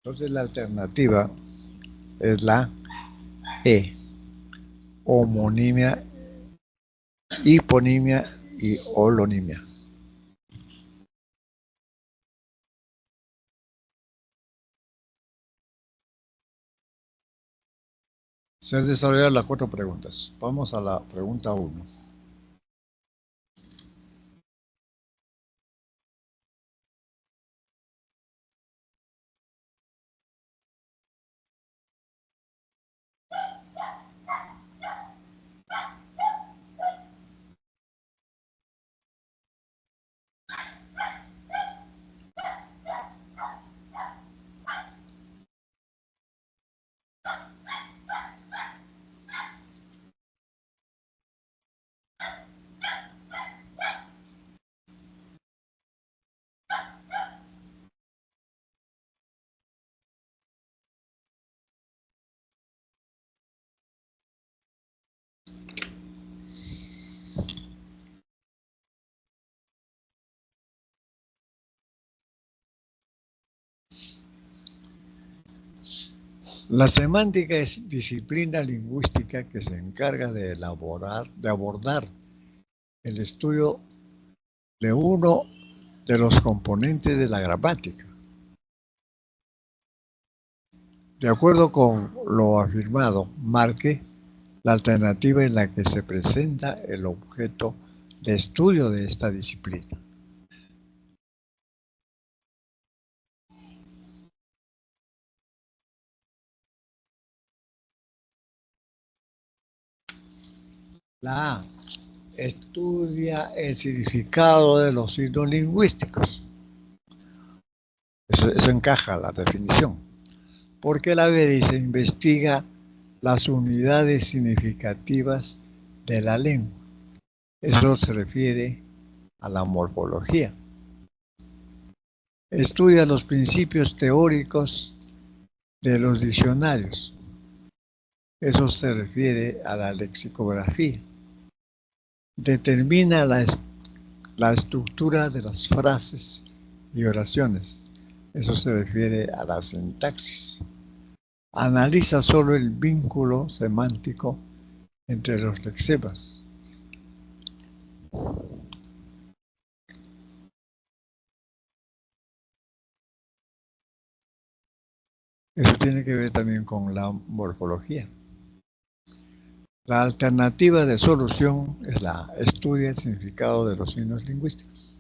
A: Entonces la alternativa es la E, homonimia, hiponimia y holonimia. Se han desarrollado las 4 preguntas. Vamos a la pregunta 1. La semántica es disciplina lingüística que se encarga de abordar el estudio de uno de los componentes de la gramática. De acuerdo con lo afirmado, marque la alternativa en la que se presenta el objeto de estudio de esta disciplina. La A estudia el significado de los signos lingüísticos. Eso encaja la definición. Porque la B dice investiga las unidades significativas de la lengua. Eso se refiere a la morfología. Estudia los principios teóricos de los diccionarios. Eso se refiere a la lexicografía. Determina la estructura de las frases y oraciones. Eso se refiere a la sintaxis. Analiza solo el vínculo semántico entre los lexemas. Eso tiene que ver también con la morfología. La alternativa de solución es la estudia el significado de los signos lingüísticos.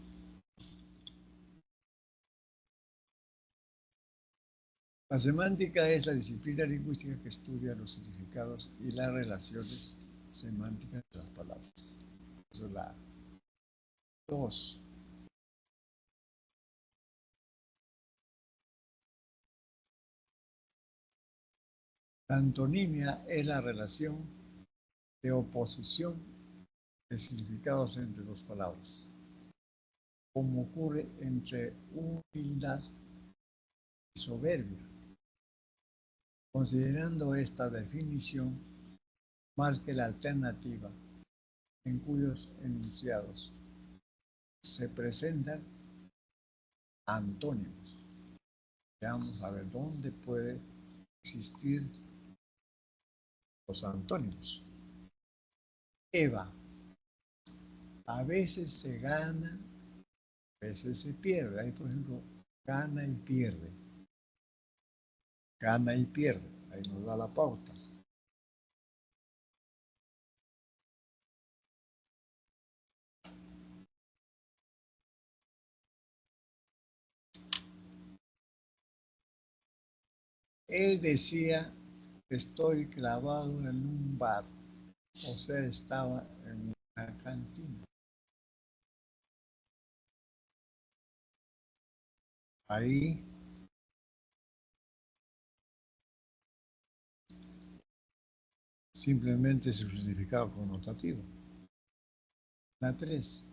A: La semántica es la disciplina lingüística que estudia los significados y las relaciones semánticas de las palabras. Eso es la 2. La antonimia es la relación de oposición de significados entre dos palabras, como ocurre entre humildad y soberbia. Considerando esta definición, marque la alternativa en cuyos enunciados se presentan antónimos. Veamos a ver dónde puede existir los antónimos. Eva. A veces se gana, a veces se pierde. Ahí, por ejemplo, gana y pierde. Gana y pierde. Ahí nos da la pauta. Él decía, estoy clavado en un bar. O sea, estaba en una cantina. Ahí simplemente su significado connotativo. La 3.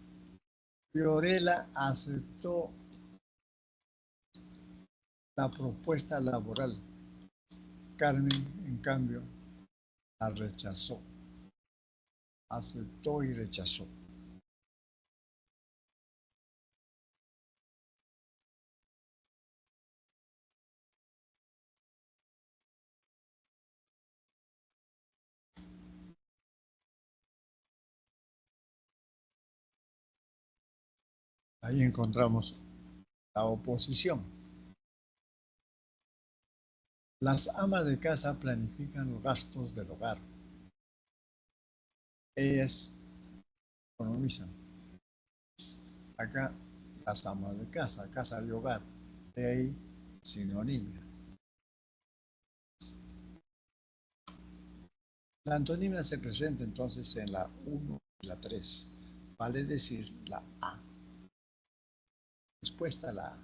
A: Fiorella aceptó la propuesta laboral. Carmen, en cambio, la rechazó. Aceptó y rechazó. Ahí encontramos la oposición. Las amas de casa planifican los gastos del hogar. Ellas economizan. Acá, las amas de casa, casa de hogar. De ahí, sinonimia. La antonimia se presenta entonces en la 1 y la 3. Vale decir la A. Respuesta a la A.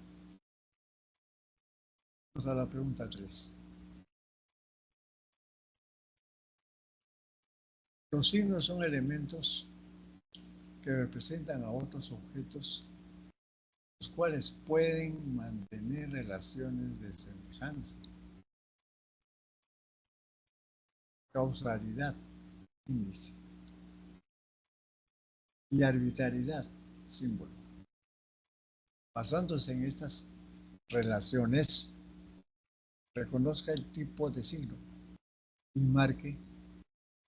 A: Vamos a la pregunta 3. Los signos son elementos que representan a otros objetos, los cuales pueden mantener relaciones de semejanza, causalidad, índice, y arbitrariedad, símbolo. Basándose en estas relaciones, reconozca el tipo de signo y marque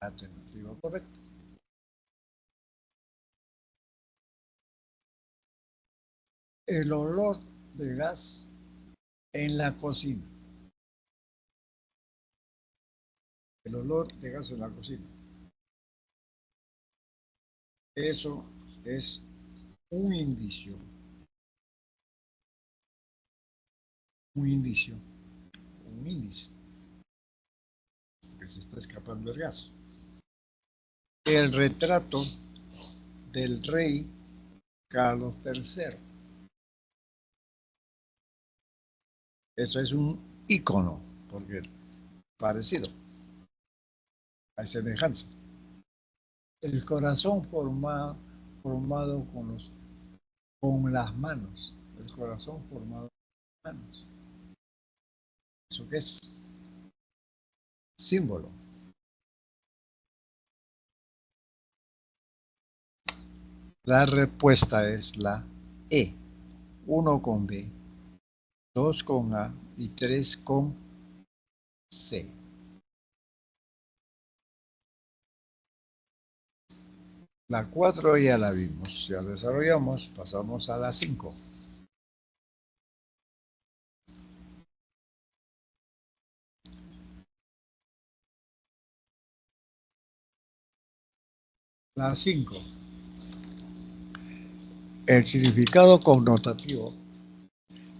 A: la alternativa correcta. El olor de gas en la cocina. El olor de gas en la cocina. Eso es un indicio. Un indicio. Un índice. Que se está escapando el gas. El retrato del rey Carlos III. Eso es un icono, porque parecido, hay semejanza. El corazón formado con las manos. El corazón formado con las manos. ¿Eso qué es? Símbolo. La respuesta es la E. 1 con B, 2 con A y 3 con C. La 4 ya la vimos, ya desarrollamos, pasamos a la 5. La 5. El significado connotativo.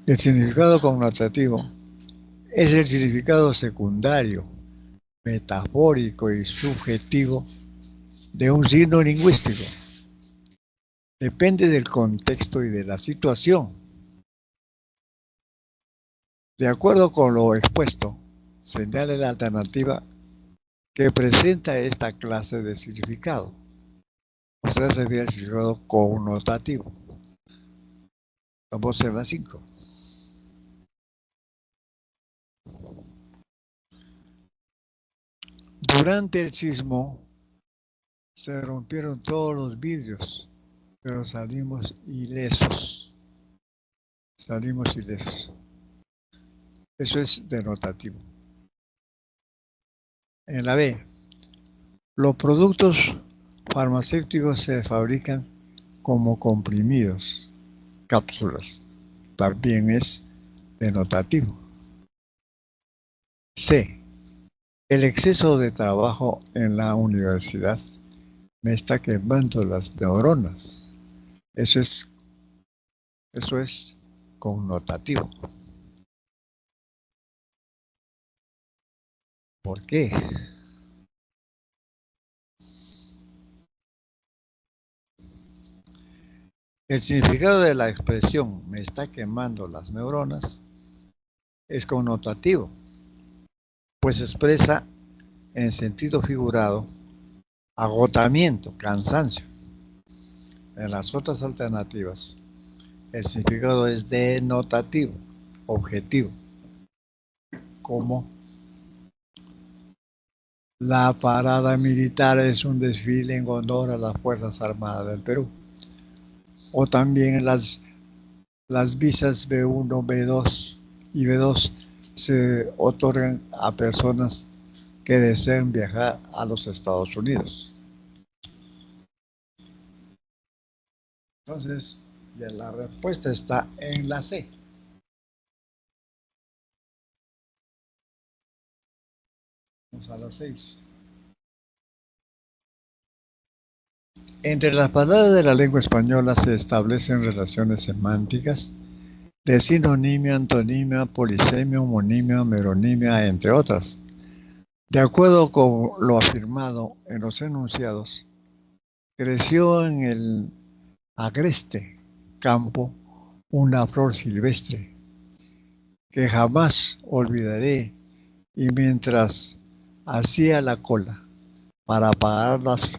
A: El significado connotativo es el significado secundario, metafórico y subjetivo de un signo lingüístico. Depende del contexto y de la situación. De acuerdo con lo expuesto, señale la alternativa que presenta esta clase de significado. O sea, se refiere al significado connotativo. Vamos en la 5. Durante el sismo se rompieron todos los vidrios, pero salimos ilesos. Salimos ilesos. Eso es denotativo. En la B, los productos farmacéuticos se fabrican como comprimidos, cápsulas. También es denotativo. C. El exceso de trabajo en la universidad me está quemando las neuronas. Eso es connotativo. ¿Por qué? El significado de la expresión me está quemando las neuronas es connotativo, pues expresa en sentido figurado agotamiento, cansancio. En las otras alternativas, el significado es denotativo, objetivo, como la parada militar es un desfile en honor a las Fuerzas Armadas del Perú. O también las visas B1, B2 y B2 se otorgan a personas que deseen viajar a los Estados Unidos. Entonces, la respuesta está en la C. Vamos a la 6. Entre las palabras de la lengua española se establecen relaciones semánticas de sinonimia, antonimia, polisemia, homonimia, meronimia, entre otras. De acuerdo con lo afirmado en los enunciados, creció en el agreste campo una flor silvestre que jamás olvidaré, y mientras hacía la cola para pagar las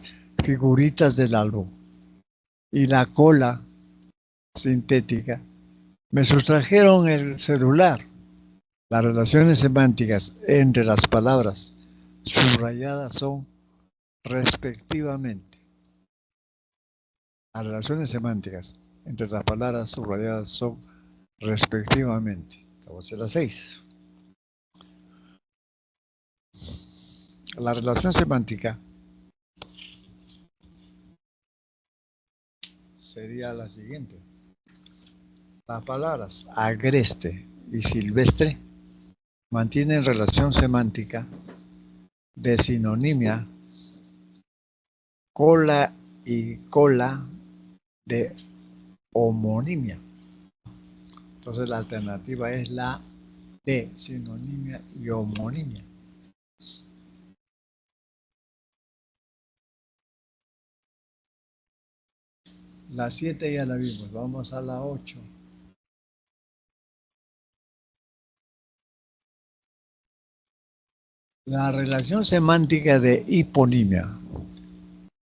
A: figuritas del álbum y la cola sintética, me sustrajeron el celular. Las relaciones semánticas entre las palabras subrayadas son respectivamente. Las relaciones semánticas entre las palabras subrayadas son respectivamente. Estamos en la 6. La relación semántica sería la siguiente. Las palabras agreste y silvestre mantienen relación semántica de sinonimia, cola y cola de homonimia. Entonces la alternativa es la de sinonimia y homonimia. La 7 ya la vimos, vamos a la 8. La relación semántica de hiponimia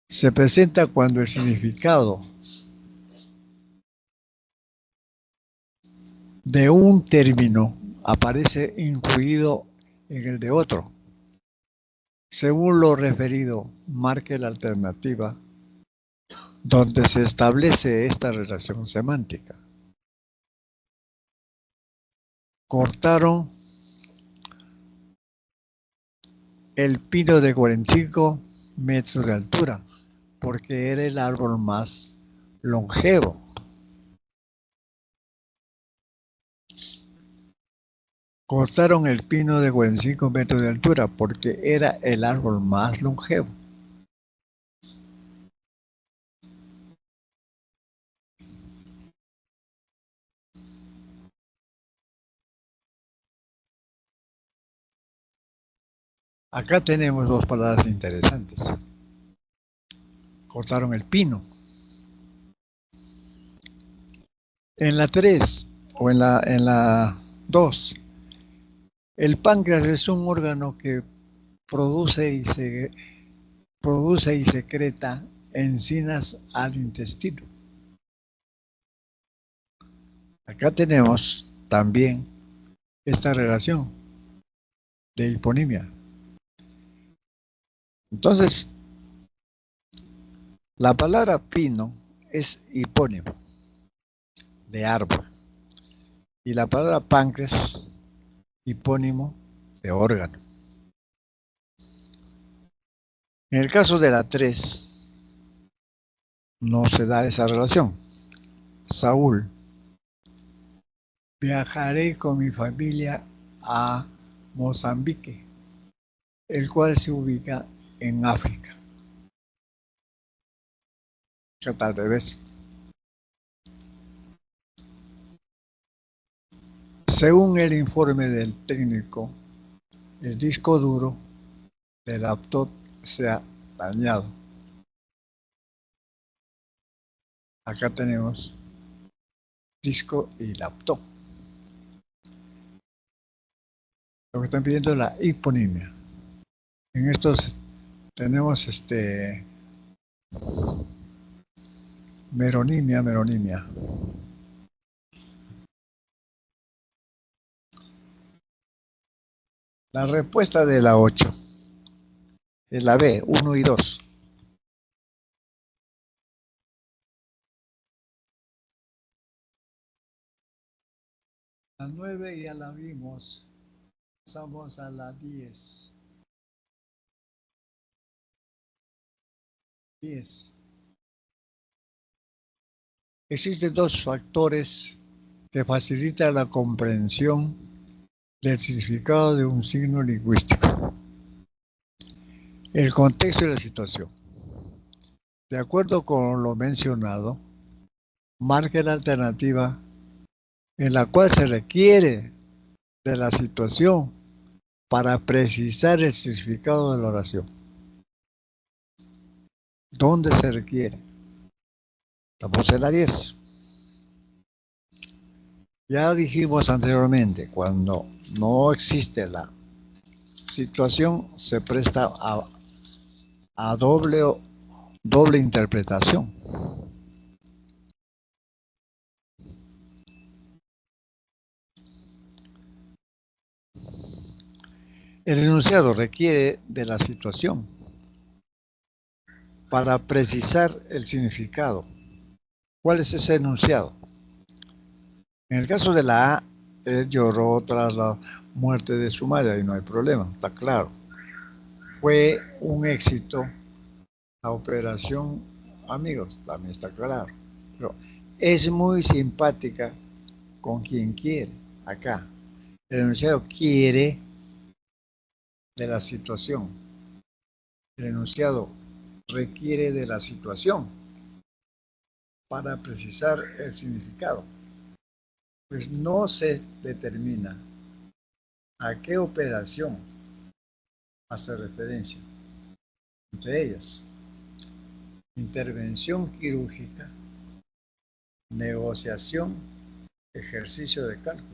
A: se presenta cuando el significado de un término aparece incluido en el de otro. Según lo referido, marque la alternativa donde se establece esta relación semántica. Cortaron el pino de 45 metros de altura porque era el árbol más longevo. Cortaron el pino de 45 metros de altura porque era el árbol más longevo. Acá tenemos dos palabras interesantes. Cortaron el pino. En la 3 o en la 2, el páncreas es un órgano que produce y secreta enzimas al intestino. Acá tenemos también esta relación de hiponimia. Entonces, la palabra pino es hipónimo de árbol y la palabra páncreas hipónimo de órgano. En el caso de la 3, no se da esa relación. Saúl, viajaré con mi familia a Mozambique, el cual se ubica en África. ¿Qué tal, revés? Según el informe del técnico, el disco duro del laptop se ha dañado. Acá tenemos disco y laptop. Lo que están pidiendo es la hiponimia. En estos tenemos meronimia. La respuesta de la 8 es la B, 1 y 2. La 9 ya la vimos. Pasamos a la 10. 10. Existen dos factores que facilitan la comprensión del significado de un signo lingüístico. El contexto y la situación. De acuerdo con lo mencionado, marque la alternativa en la cual se requiere de la situación para precisar el significado de la oración. ¿Dónde se requiere? Estamos en la 10. Ya dijimos anteriormente, cuando no existe la situación, se presta a doble interpretación. El enunciado requiere de la situación para precisar el significado. ¿Cuál es ese enunciado? En el caso de la A, él lloró tras la muerte de su madre y no hay problema, está claro. Fue un éxito la operación, amigos, también está claro. Pero es muy simpática con quien quiere, acá. El enunciado quiere de la situación. El enunciado requiere de la situación para precisar el significado. Pues no se determina a qué operación hace referencia. Entre ellas, intervención quirúrgica, negociación, ejercicio de cálculo.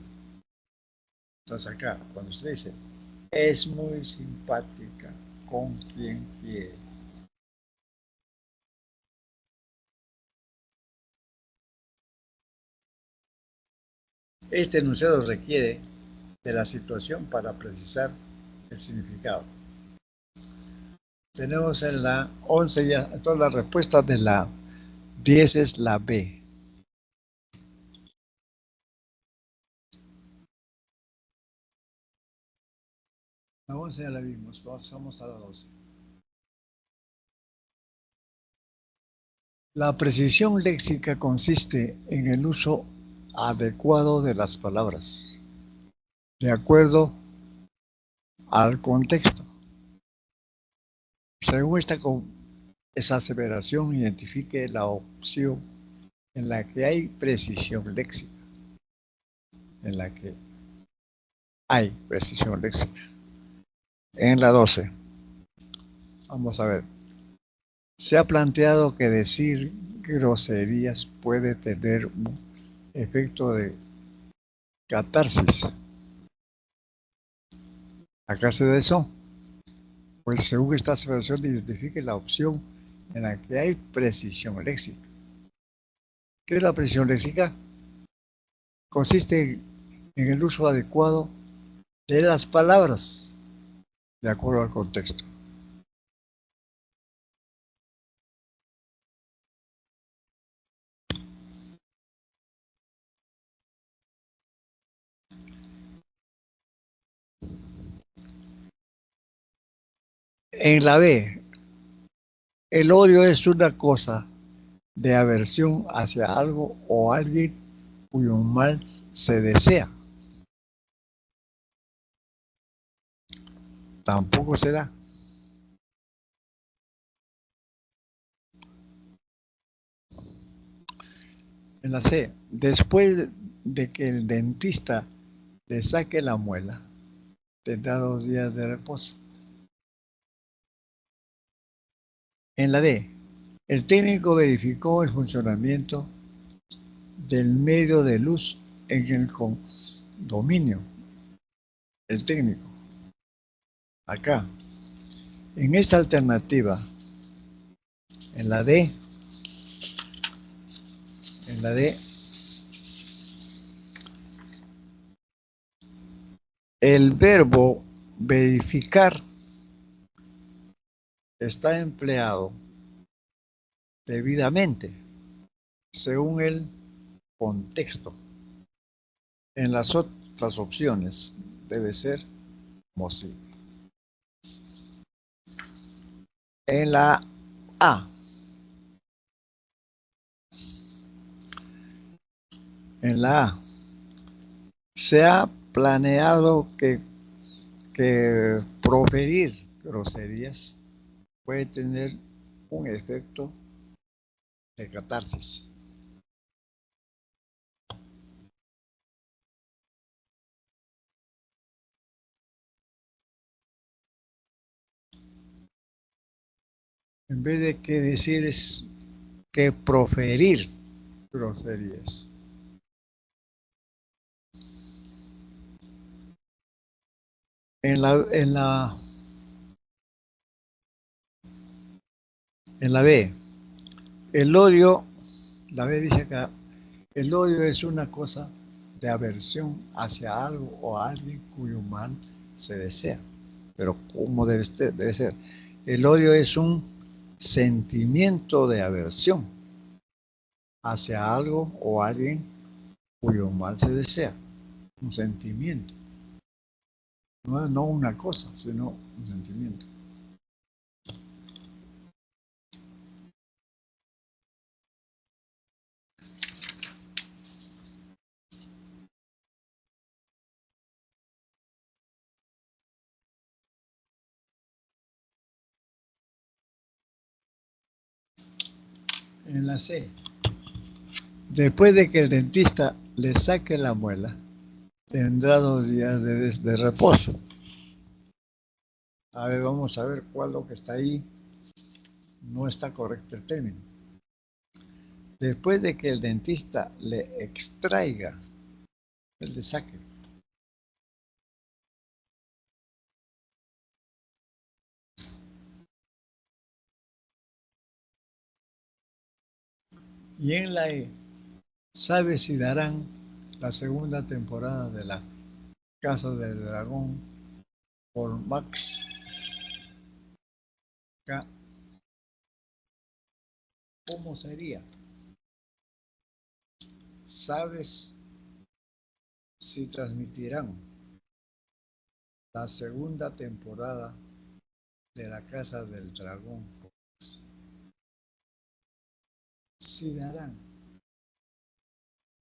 A: Entonces acá, cuando usted dice, es muy simpática con quien quiere. Este enunciado requiere de la situación para precisar el significado. Tenemos en la 11 ya, entonces la respuesta de la 10 es la B. La 11 ya la vimos, pasamos a la 12. La precisión léxica consiste en el uso adecuado de las palabras, de acuerdo al contexto. Según esa aseveración, identifique la opción en la que hay precisión léxica, en la que hay precisión léxica. En la 12, vamos a ver, se ha planteado que decir groserías puede tener un efecto de catarsis. ¿Acaso de eso? Pues según esta aseveración, identifique la opción en la que hay precisión léxica. ¿Qué es la precisión léxica? Consiste en el uso adecuado de las palabras de acuerdo al contexto. En la B, el odio es una cosa de aversión hacia algo o alguien cuyo mal se desea. Tampoco se da. En la C, después de que el dentista le saque la muela, tendrá 2 días de reposo. En la D, el técnico verificó el funcionamiento del medio de luz en el condominio. El técnico. Acá. En esta alternativa, en la D, el verbo verificar está empleado debidamente según el contexto. En las otras opciones debe ser como si. En la A, se ha planeado que proferir groserías puede tener un efecto de catarsis. En vez de que decir es que proferir groserías. En la B, el odio, la B dice acá, el odio es una cosa de aversión hacia algo o a alguien cuyo mal se desea. Pero ¿cómo debe ser? El odio es un sentimiento de aversión hacia algo o alguien cuyo mal se desea, un sentimiento. No una cosa, sino un sentimiento. En la C, después de que el dentista le saque la muela, tendrá 2 días de reposo. A ver, vamos a ver cuál es lo que está ahí. No está correcto el término. Después de que el dentista le extraiga, le saque. Y en la E, ¿sabe si darán la segunda temporada de la Casa del Dragón por Max K? ¿Cómo sería? ¿Sabes si transmitirán la segunda temporada de la Casa del Dragón? Si darán,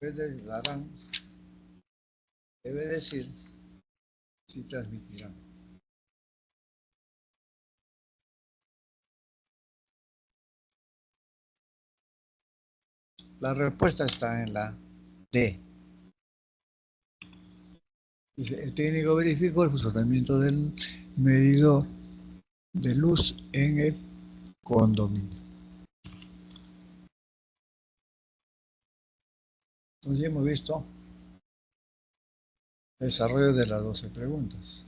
A: en vez de darán, debe decir si transmitirán. La respuesta está en la D. Dice, el técnico verificó el funcionamiento del medidor de luz en el condominio. Entonces hemos visto el desarrollo de las 12 preguntas.